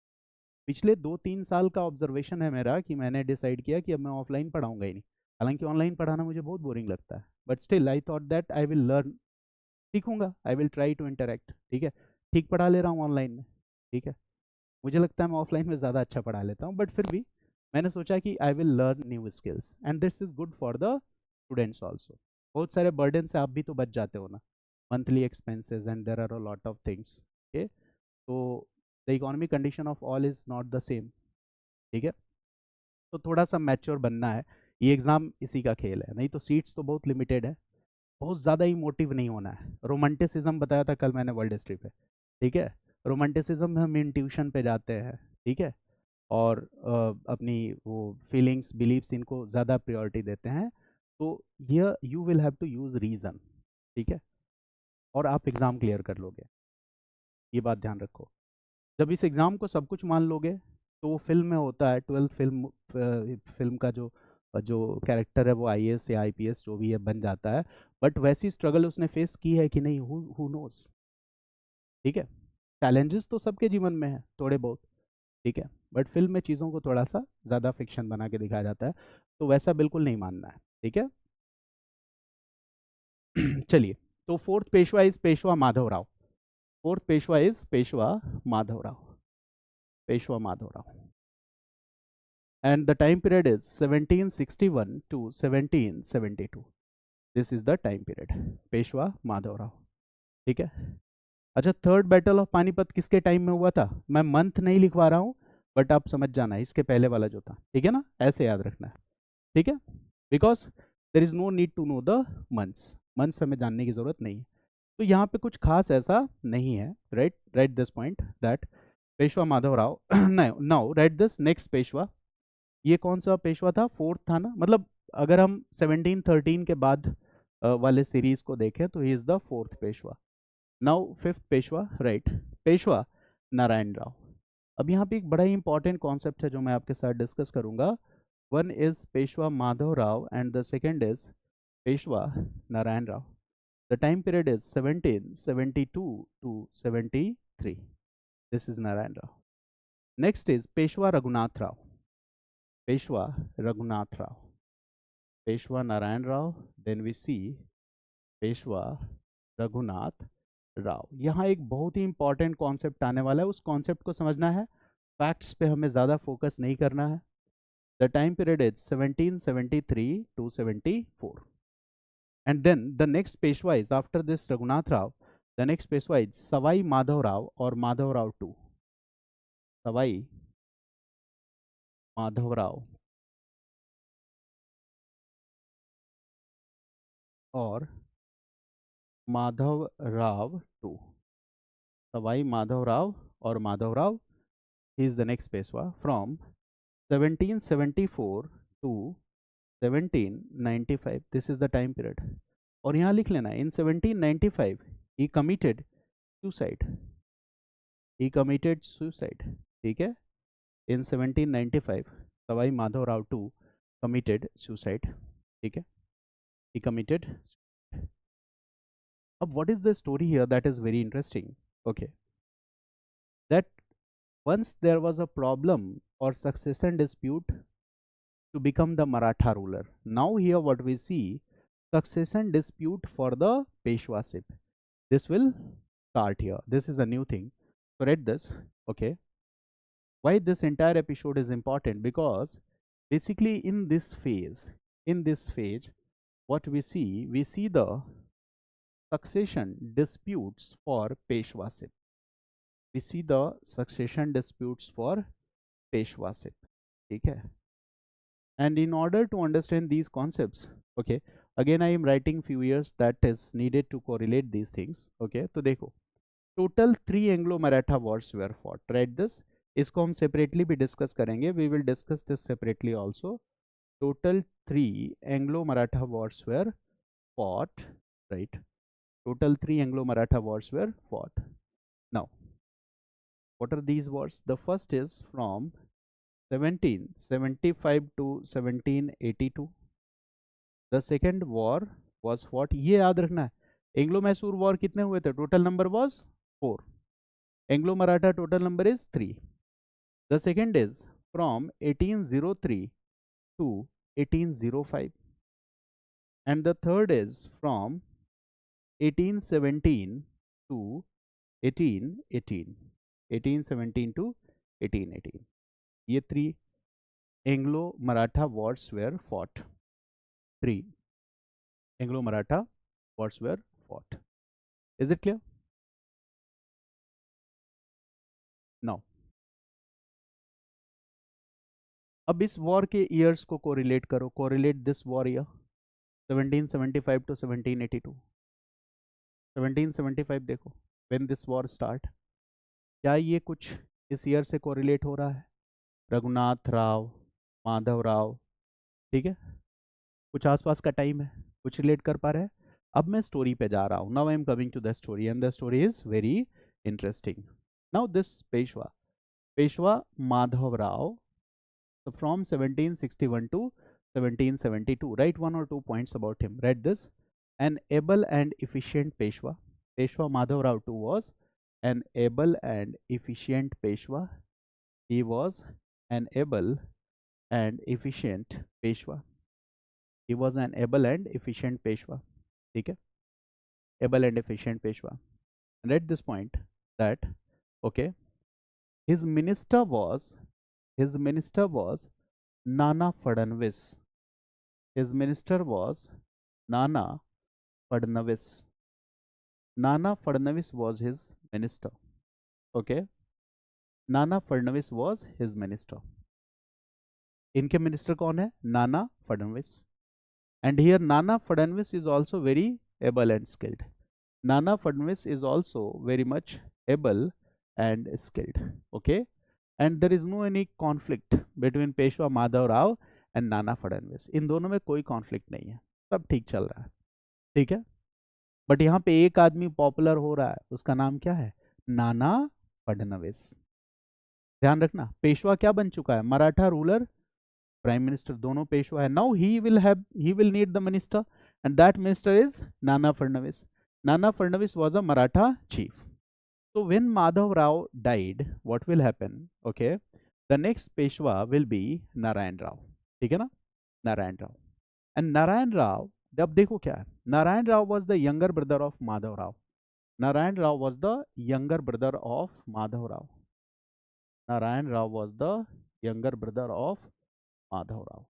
पिछले 2-3 साल का ऑब्जर्वेशन है मेरा कि मैंने डिसाइड किया कि अब मैं ऑफलाइन पढ़ाऊंगा ही नहीं। हालांकि ऑनलाइन पढ़ाना मुझे बहुत बोरिंग लगता है, but still I thought that I will learn, सीखूंगा, I will try to interact. ठीक है, ठीक पढ़ा ले रहा हूँ ऑनलाइन में। ठीक है, मुझे लगता है मैं ऑफलाइन में ज़्यादा अच्छा पढ़ा लेता हूँ, बट फिर भी मैंने सोचा कि आई will learn new skills and this is good for the students also. बहुत सारे बर्डन से आप भी तो बच जाते हो ना, monthly expenses and there are a lot of things. Okay, तो the economic condition of all is not the same. ठीक है, तो थोड़ा सा मैच्योर बनना है, ये एग्ज़ाम इसी का खेल है, नहीं तो सीट्स तो बहुत लिमिटेड है। बहुत ज़्यादा इमोटिव नहीं होना है, रोमांटिसिज्म बताया था कल मैंने वर्ल्ड हिस्ट्री पे। ठीक है, रोमांटिसिज्म में हम इंट्यूशन पे जाते हैं। ठीक है, और अपनी वो फीलिंग्स बिलीव्स इनको ज़्यादा प्रायोरिटी देते हैं। तो ये you will have to use reason. ठीक है, और आप एग्ज़ाम क्लियर कर लोगे, ये बात ध्यान रखो। जब इस एग्ज़ाम को सब कुछ मान लोगे तो वो फिल्म में होता है, 12 फिल्म, फिल्म का जो जो कैरेक्टर है वो IAS या IPS जो भी है बन जाता है। बट वैसी स्ट्रगल उसने फेस की है कि नहीं, हु नोस। ठीक है, चैलेंजेस तो सबके जीवन में है थोड़े बहुत। ठीक है, बट फिल्म में चीज़ों को थोड़ा सा ज़्यादा फिक्शन बना के दिखाया जाता है, तो वैसा बिल्कुल नहीं मानना है। ठीक है चलिए, तो fourth Peshwa is Peshwa Madhavrao. Fourth Peshwa is Peshwa Madhavrao, Peshwa Madhavrao. And the time period is 1761 to 1772. This is the time period, Peshwa Madhavrao. ठीक है, अच्छा, थर्ड बैटल ऑफ पानीपत किसके टाइम में हुआ था? मैं मंथ नहीं लिखवा रहा हूँ, बट आप समझ जाना इसके पहले वाला जो था। ठीक है ना, ऐसे याद रखना है। ठीक है, because there is no need to know the months, months हमें जानने की जरूरत नहीं है। तो यहाँ पे कुछ खास ऐसा नहीं है। Right, right this point that Peshwa Madhavrao now right this next Peshwa. ये कौन सा पेशवा था? फोर्थ था ना, मतलब अगर हम 1713 के बाद वाले सीरीज को देखें तो he is the fourth Peshwa. Now fifth Peshwa, right, Peshwa Narayan Rao. अब यहाँ पे एक बड़ा ही इंपॉर्टेंट कॉन्सेप्ट है जो मैं आपके साथ डिस्कस करूंगा। One is Peshwa Madhav Rao and the second is Peshwa Narayan Rao. The time period is 1772 to 73. This is Narayan Rao. Next is Peshwa Raghunath Rao, Peshwa Raghunath Rao, Peshwa Narayan Rao, then we see Peshwa Raghunath, Rao. यहाँ एक बहुत ही इंपॉर्टेंट कॉन्सेप्ट आने वाला है, उस कॉन्सेप्ट को समझना है, फैक्ट्स पे हमें ज़्यादा फोकस नहीं करना है। The time period is 1773 to 74, and then the next Peshwa is after this Raghunath Rao. The next Peshwa is Savai Madhav Rao or Madhav Rao II. Savai Madhav Rao or Madhav Rao II. Savai Madhav Rao or Madhav Rao is the next Peshwa from 1774 to 1795. This is the time period. और यहाँ लिख लेना, in 1795 he committed suicide. He committed suicide. ठीक है, in 1795 Sawai Madhav Rao too committed suicide. ठीक है, he committed suicide. अब what is the story here that is very interesting? Okay, that once there was a problem or succession dispute to become the Maratha ruler. Now here what we see, succession dispute for the Peshwaship. This will start here. This is a new thing. So read this. Okay, why this entire episode is important? Because basically in this phase, what we see the succession disputes for Peshwaship. We see the succession disputes for Peshwaship. ठीक है, and in order to understand these concepts, okay, again I am writing few years that is needed to correlate these things. Okay, तो देखो, total 3 Anglo-Maratha wars were fought. Write this. इसको हम separately भी discuss करेंगे. We will discuss this separately also. Total 3 Anglo-Maratha wars were fought. Right. Total 3 Anglo-Maratha wars were fought. Now, what are these wars? The first is from 1775 to 1782. The second war was fought, ये याद रखना है, Anglo Mysore war कितने हुए थे? Total number was 4. Anglo Maratha total number is 3. The second is from 1803 to 1805, and the third is from 1817 to 1818. 1817 to 1818. ये 3 Anglo-Maratha wars were fought. 3 Anglo-Maratha wars were fought. Is it clear? Now, अब इस war के years को correlate करो. Correlate this war year 1775 to 1782. 1775 देखो, when this war start, क्या ये कुछ इस ईयर से कोरिलेट हो रहा है? रघुनाथ राव, माधव राव, ठीक है, कुछ आसपास का टाइम है, कुछ रिलेट कर पा रहे हैं. अब मैं स्टोरी पे जा रहा हूँ. Now I am coming to the story and the story is very interesting. Now this Peshwa Madhav Rao, so from 1761 to 1772, write 1 or 2 points about him. Write this: an able and efficient Peshwa. Peshwa Madhav Rao II was an able and efficient Peshwa. He was an able and efficient Peshwa. He was an able and efficient Peshwa. ठीक है, able and efficient Peshwa. Read this point that, okay, his minister was Nana Fadnavis. His minister was Nana Fadnavis. Nana Fadnavis was his minister. Okay, Nana Fadnavis was his minister. इनके minister कौन है? Nana Fadnavis. And here Nana Fadnavis is also very able and skilled. Nana Fadnavis is also very much able and skilled. Okay, and there is no any conflict between Peshwa Madhav Rao and Nana Fadnavis. इन दोनों में कोई conflict नहीं है, सब ठीक चल रहा है. ठीक है, बट यहाँ पे एक आदमी पॉपुलर हो रहा है, उसका नाम क्या है? नाना फडणवीस. ध्यान रखना, पेशवा क्या बन चुका है? मराठा रूलर, प्राइम मिनिस्टर, दोनों पेशवा है. Now he will need the minister, and that minister is Nana Phadnavis. Nana Fadnavis was a Maratha chief. So when Madhav Rao died, what will happen? Okay, the next Peshwa will be Narayan Rao. ठीक है ना, Narayan Rao. And Narayan Rao, अब देखो क्या है, Narayan Rao was the younger brother of Madhav Rao. Narayan Rao was the younger brother of Madhav Rao. Narayan Rao was the younger brother of Madhav Rao.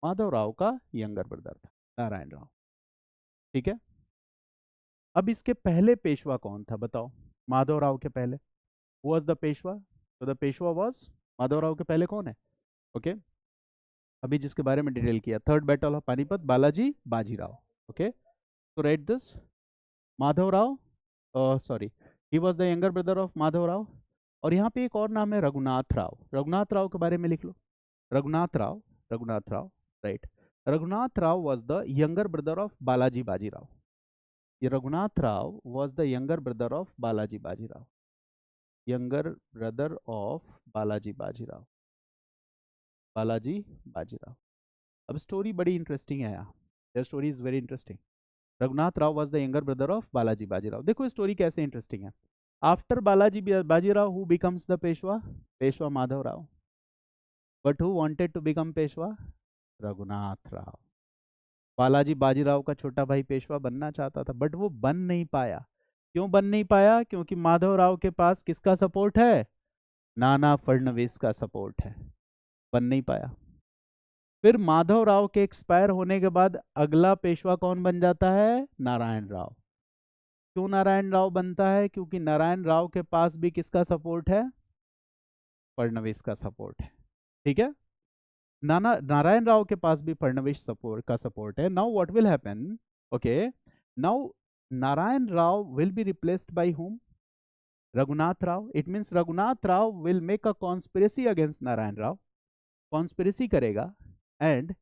Madhav Rao का younger brother था नारायण राव। ठीक है, अब इसके पहले पेशवा कौन था बताओ? माधव राव के पहले who was the पेशवा? तो द पेशवा was माधव राव के पहले कौन है? ओके, अभी जिसके बारे में डिटेल किया, third battle of Panipat, Balaji Bajirao. Okay, तो write this, Madhav Rao, sorry, he was the younger brother of Madhav Rao. और यहाँ पे एक और नाम है रघुनाथ राव। रघुनाथ राव के बारे में लिख लो, Raghunath Rao, Raghunath Rao, right. Raghunath Rao was the younger brother of Balaji Bajirao. ये Raghunath Rao was the younger brother of Balaji Bajirao, younger brother of Balaji Bajirao, Balaji Bajirao. अब स्टोरी बड़ी इंटरेस्टिंग है यहाँ, the story is very interesting. Raghunath Rao was the younger brother of Balaji Bajirao. देखो स्टोरी कैसे इंटरेस्टिंग है। After Balaji Bajirao who becomes the Peshwa? Peshwa Madhav Rao. But who wanted to become Peshwa? Raghunath Rao. Balaji Bajirao का छोटा भाई पेशवा बनना चाहता था, बट वो बन नहीं पाया। क्यों बन नहीं पाया? क्योंकि माधव राव के पास किसका सपोर्ट है? नाना फडणवीस का सपोर्ट है, बन नहीं पाया। फिर माधव राव के एक्सपायर होने के बाद अगला पेशवा कौन बन जाता है? नारायण राव। क्यों नारायण राव बनता है? क्योंकि नारायण राव के पास भी किसका सपोर्ट है? फडणवीस का सपोर्ट है। ठीक है, नारायण राव के पास भी फडणवीस सपोर्ट का सपोर्ट है। Now what will happen? Okay, now Narayan Rao will be replaced by whom? Raghunath Rao. It means Raghunath Rao will make a conspiracy against Narayan Rao, conspiracy करेगा, and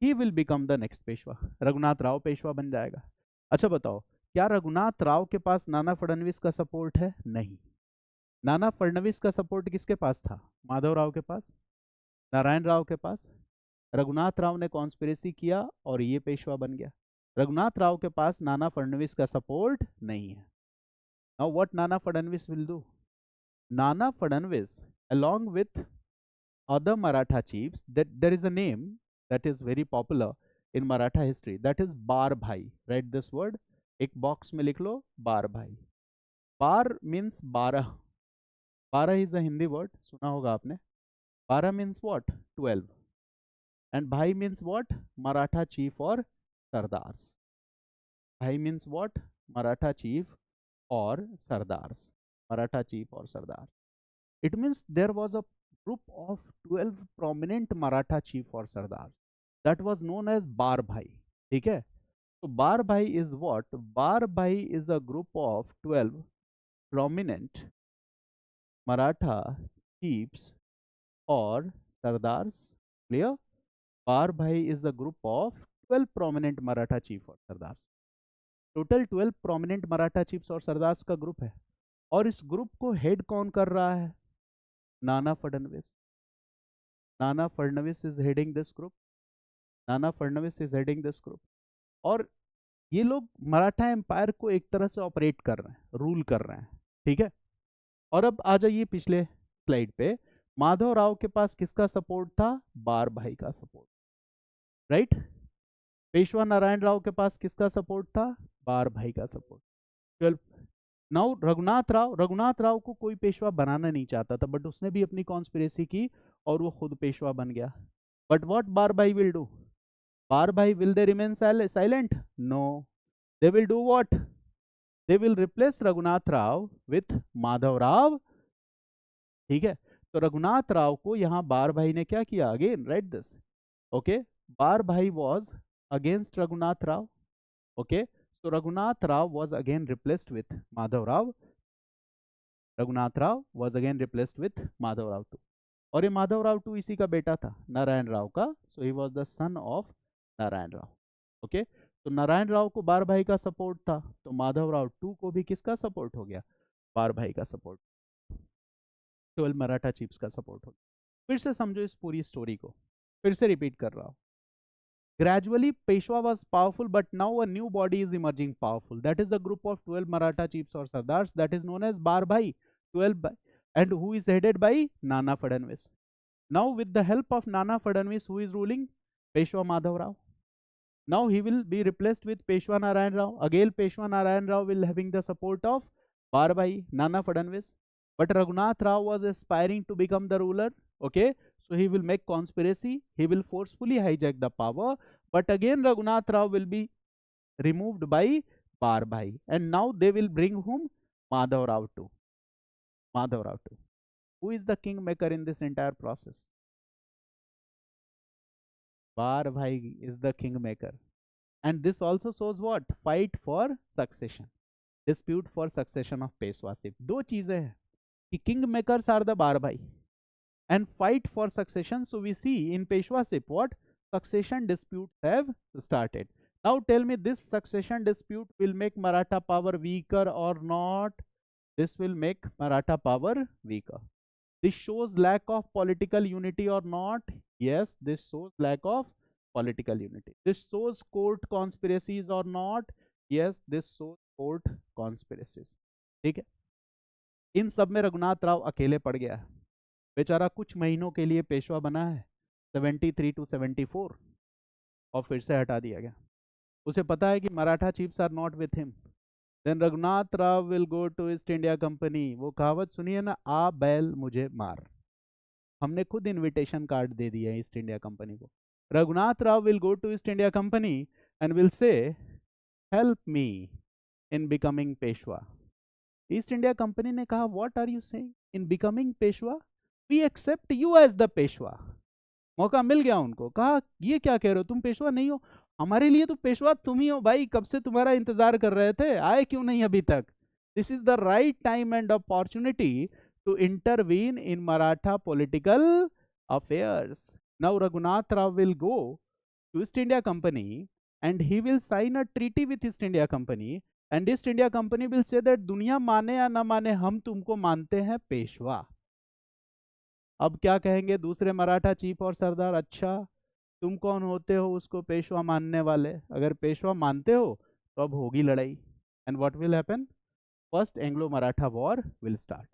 he will become the next Peshwa. Raghunath Rao Peshwa बन जाएगा। अच्छा बताओ, क्या रघुनाथ राव के पास नाना फडणवीस का सपोर्ट है? नहीं। नाना फडणवीस का सपोर्ट किसके पास था? माधव राव के पास, नारायण राव के पास। रघुनाथ राव ने कॉन्स्पिरेसी किया और ये पेशवा बन गया। रघुनाथ राव के पास नाना फडणवीस का सपोर्ट नहीं है। Now what Nana Phadnavis will do? Nana Phadnavis along with other Maratha chiefs, that there is a name that is very popular in Maratha history, that is Bar Bhai. Write this word, एक बॉक्स में लिख लो, Bar Bhai. Bar means 12, 12 is a Hindi word, सुना होगा आपने। 12 means what? 12। And Bhai means what? Maratha chief और Sardars. Bhai means what? Maratha chief और Sardars, Maratha chief और Sardar. It means there was a group of 12 prominent Maratha chief or sardars that was known as Bar Bhai. ठीक है, तो Bar Bhai is what? Bar Bhai is a group of 12 prominent Maratha chiefs or sardars. Clear? Bar Bhai is a group of 12 prominent Maratha chief or sardars. Total 12 prominent Maratha chiefs और sardars का group है, और इस group को head कौन कर रहा है? Nana Phadnavis. Nana Phadnavis is heading this group, Nana Phadnavis is heading this group. और ये लोग मराठा एम्पायर को एक तरह से ऑपरेट कर रहे हैं, रूल कर रहे हैं। ठीक है, और अब आ जाइए पिछले स्लाइड पे। माधव राव के पास किसका सपोर्ट था? बार भाई का सपोर्ट, राइट। पेशवा नारायण राव के पास किसका सपोर्ट था? बार भाई का सपोर्ट। 12। नाउ रघुनाथ राव को कोई पेशवा बनाना नहीं चाहता था, बट उसने भी अपनी कॉन्स्पिरेसी की और वो खुद पेशवा बन गया। But what bar Bhai will do? Bar Bhai will they remain silent? No, they will do what? They will replace Raghunath Rao with Madhav Rao. ठीक है, तो रघुनाथ राव को यहाँ बार भाई ने क्या किया? अगेन राइट दिस, ओके, बार भाई was against Raghunath Rao. Okay, so Raghunath Rao was again replaced with Madhav Rao. Raghunath Rao was again replaced with Madhav Rao too. और ये माधव राव टू इसी का बेटा था, नारायण राव का। So he was the son of Narayan Rao. Okay, तो नारायण राव को बार भाई का सपोर्ट था, तो माधव राव टू को भी किसका सपोर्ट हो गया? बार भाई का सपोर्ट, 12 मराठा चीफ्स का सपोर्ट हो गया। फिर से समझो इस पूरी स्टोरी को, फिर से रिपीट कर रहा हूं। Gradually, Peshwa was powerful, but now a new body is emerging powerful. That is a group of 12 Maratha chiefs or sardars that is known as Bar Bhai, 12 Bhai, and who is headed by Nana Fadnvis. Now, with the help of Nana Fadnvis, who is ruling? Peshwa Madhav Rao. Now he will be replaced with Peshwa Narayan Rao. Again, Peshwa Narayan Rao will having the support of Barbhai, Nana Fadnvis. But Raghunath Rao was aspiring to become the ruler. Okay, so he will make conspiracy. He will forcefully hijack the power. But again, Raghunath Rao will be removed by Barbhai. And now they will bring whom? Madhav Rao too. Madhav Rao too. Who is the kingmaker in this entire process? Barbhai is the kingmaker. And this also shows what? Fight for succession. Dispute for succession of Peshwaship. दो चीजें हैं कि kingmakers are the Barbhai and fight for succession. So we see in Peshwaship what? Succession disputes have started. Now tell me, this succession dispute will make Maratha power weaker or not? This will make Maratha power weaker. This shows lack of political unity or not? Yes, this shows lack of political unity. This shows court conspiracies or not? Yes, this shows court conspiracies. ठीक है, इन सब में रघुनाथ राव अकेले पड़ गया है बेचारा, कुछ महीनों के लिए पेशवा बना है 73 to 74 और फिर से हटा दिया गया. उसे पता है कि Maratha chiefs are not with him. Then Raghunath Rao will go to East India Company. वो कहावत सुनिए ना, आ बैल मुझे मार. हमने खुद इनविटेशन कार्ड दे दिया है ईस्ट इंडिया कंपनी को. Raghunath Rao will go to East India Company and will say help me in becoming Peshwa. East India Company ने कहा, what are you saying in becoming Peshwa? We accept you as the Peshwa. मौका मिल गया उनको. कहा, ये क्या कह रहे हो, तुम पेशवा नहीं हो? हमारे लिए तो पेशवा तुम ही हो भाई, कब से तुम्हारा इंतजार कर रहे थे, आए क्यों नहीं अभी तक? This is the right time and opportunity to intervene in Maratha political affairs. Now Raghunath Rao will go to East India Company and he will sign a treaty with East India Company, and East India Company will say that दुनिया माने या ना माने हम तुमको मानते हैं पेशवा. अब क्या कहेंगे दूसरे मराठा चीफ और सरदार? अच्छा, तुम कौन होते हो उसको पेशवा मानने वाले? अगर पेशवा मानते हो तो अब होगी लड़ाई. And what will happen? First Anglo-Maratha War will start.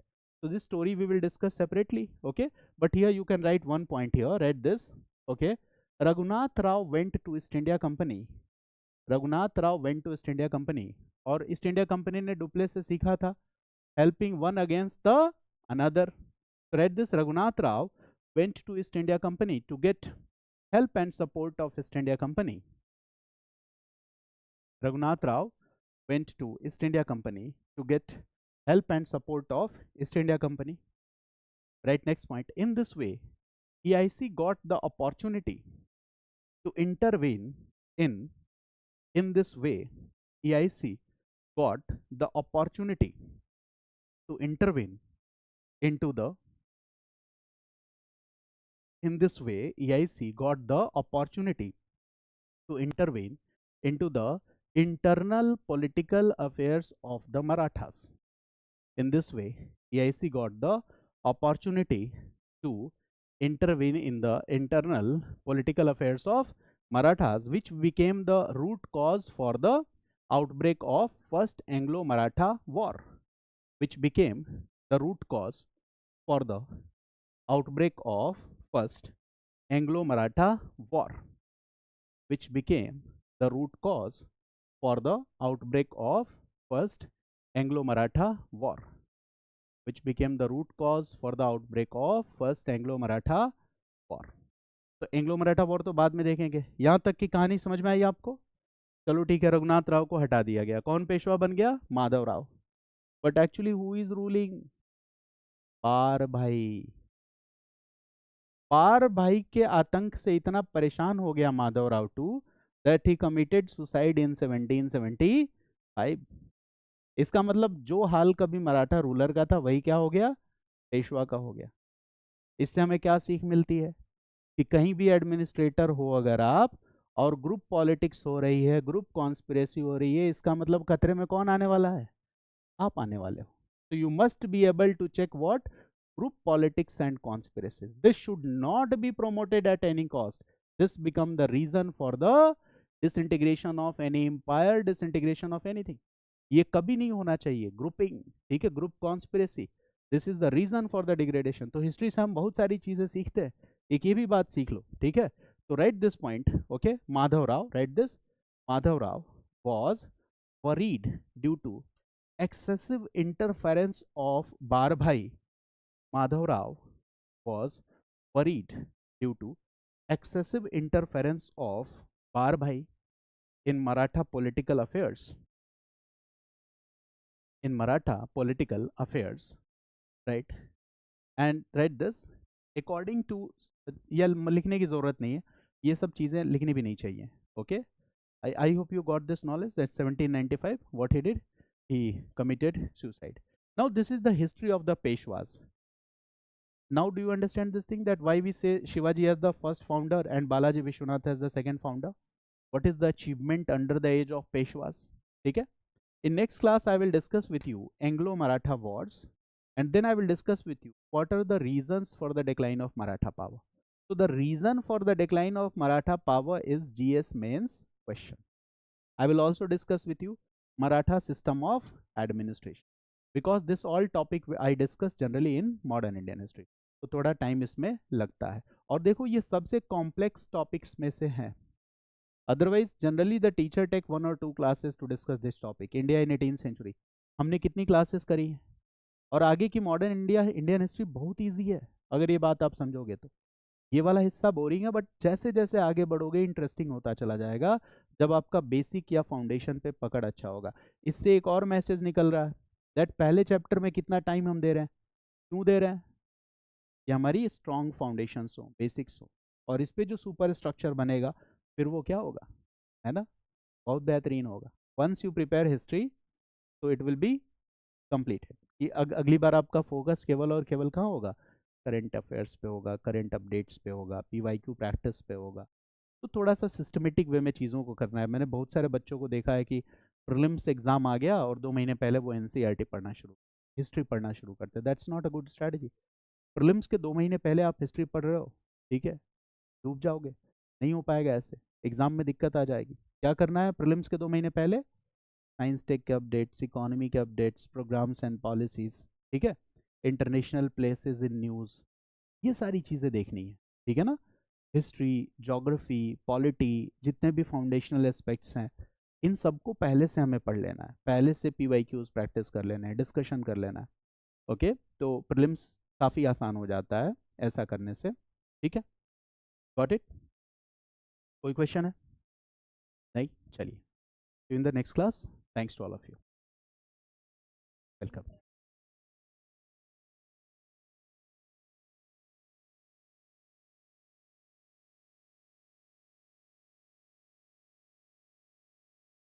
So this story we will discuss separately, okay? But here you can write one point here, read this, okay? Raghunath Rao went to East India Company. Raghunath Rao went to East India Company. और East India Company ने Dupleix से सीखा था, helping one against the another. So read this, Raghunath Rao went to East India Company to get help and support of East India Company. Raghunath Rao went to East India Company to get help and support of East India Company. Right, next point. In this way, EIC got the opportunity to intervene in this way, EIC got the opportunity to intervene into the in this way, EIC got the opportunity to intervene into the internal political affairs of the Marathas. In this way, EIC got the opportunity to intervene in the internal political affairs of Marathas, which became the root cause for the outbreak of First Anglo-Maratha War, which became the root cause for the outbreak of First Anglo-Maratha War, which became the root cause for the outbreak of First Anglo-Maratha War, which became the root cause for the outbreak of First Anglo-Maratha War. तो Anglo-Maratha War तो बाद में देखेंगे. यहाँ तक की कहानी समझ में आई आपको? चलो ठीक है, रघुनाथ राव को हटा दिया गया. कौन पेशवा बन गया? Madhav Rao. But actually who is ruling? Bar Bhai. Bar भाई के आतंक से इतना परेशान हो गया Madhav Rao to that he committed suicide in 1775. इसका मतलब जो हाल कभी मराठा रूलर का था वही क्या हो गया? पेशवा का हो गया. इससे हमें क्या सीख मिलती है कि कहीं भी एडमिनिस्ट्रेटर हो अगर आप, और ग्रुप पॉलिटिक्स हो रही है, ग्रुप कॉन्स्पिरेसी हो रही है, इसका मतलब खतरे में कौन आने वाला है? आप आने वाले हो. तो you must be able to check what group politics and conspiracies. This should not be promoted at any cost. This become the reason for the disintegration of any empire, disintegration of anything. ये कभी नहीं होना चाहिए. Grouping, ठीक है, group conspiracy, this is the reason for the degradation. तो history से हम बहुत सारी चीजें सीखते हैं, एक ये भी बात सीख लो, ठीक है. So write this point, okay? Madhav Rao, write this. Madhav Rao was worried due to excessive interference of Barbhai. Madhav Rao was worried due to excessive interference of Barbhai in Maratha political affairs. In Maratha political affairs, right? And write this according to, या लिखने की ज़रूरत नहीं है, ये सब चीज़ें लिखनी भी नहीं चाहिए, okay? I hope you got this knowledge that 1795, what he did? He committed suicide. Now this is the history of the Peshwas. Now do you understand this thing, that why we say Shivaji as the first founder and Balaji Vishwanath as the second founder? What is the achievement under the age of Peshwas? Okay? In next class, I will discuss with you Anglo-Maratha Wars, and then I will discuss with you what are the reasons for the decline of Maratha power. So the reason for the decline of Maratha power is GS mains question. I will also discuss with you Maratha system of administration, because this all topic I discuss generally in modern Indian history. तो थोड़ा time इसमें लगता है, और देखो ये सबसे complex topics में से है. Otherwise generally the teacher take 1 or 2 classes to discuss this topic. India in 18th century हमने कितनी क्लासेस करी है, और आगे की मॉडर्न इंडिया इंडियन हिस्ट्री बहुत ईजी है अगर ये बात आप समझोगे तो. ये वाला हिस्सा बोरिंग है, बट जैसे जैसे आगे बढ़ोगे इंटरेस्टिंग होता चला जाएगा जब आपका बेसिक या फाउंडेशन पे पकड़ अच्छा होगा. इससे एक और मैसेज निकल रहा है दैट पहले चैप्टर में कितना टाइम हम दे रहे हैं, क्यों दे रहे हैं? ये हमारी स्ट्रॉन्ग फाउंडेशंस हो, बेसिक्स हो, और इस पे जो सुपर स्ट्रक्चर बनेगा फिर वो क्या होगा, है ना, बहुत बेहतरीन होगा. वंस यू प्रिपेयर हिस्ट्री तो इट विल बी कंप्लीटेड. कि अगली बार आपका फोकस केवल और केवल कहाँ होगा, करंट अफेयर्स पे होगा, करंट अपडेट्स पे होगा, पीवाईक्यू प्रैक्टिस पे होगा. तो थोड़ा सा सिस्टमेटिक वे में चीज़ों को करना है. मैंने बहुत सारे बच्चों को देखा है कि प्रीलिम्स एग्जाम आ गया और 2 महीने पहले वो एनसीईआरटी पढ़ना शुरू, हिस्ट्री पढ़ना शुरू करते हैं. That's not a good strategy. Prelims के 2 महीने पहले आप हिस्ट्री पढ़ रहे हो, ठीक है, डूब जाओगे, नहीं हो पाएगा. ऐसे एग्जाम में दिक्कत आ जाएगी. क्या करना है प्रीलिम्स के 2 महीने पहले? साइंस टेक के अपडेट्स, इकोनॉमी के अपडेट्स, प्रोग्राम्स एंड पॉलिसीज, ठीक है, इंटरनेशनल प्लेसेस इन न्यूज़, ये सारी चीज़ें देखनी है, ठीक है ना. हिस्ट्री, जोग्राफी, पॉलिटी, जितने भी फाउंडेशनल एस्पेक्ट्स हैं इन सबको पहले से हमें पढ़ लेना है, पहले से पीवाईक्यूज प्रैक्टिस कर लेना है, डिस्कशन कर लेना है. ओके, तो प्रीलिम्स काफ़ी आसान हो जाता है ऐसा करने से, ठीक है. Got it? कोई क्वेश्चन है? नहीं, चलिए in the next class. Thanks to all of you. Welcome.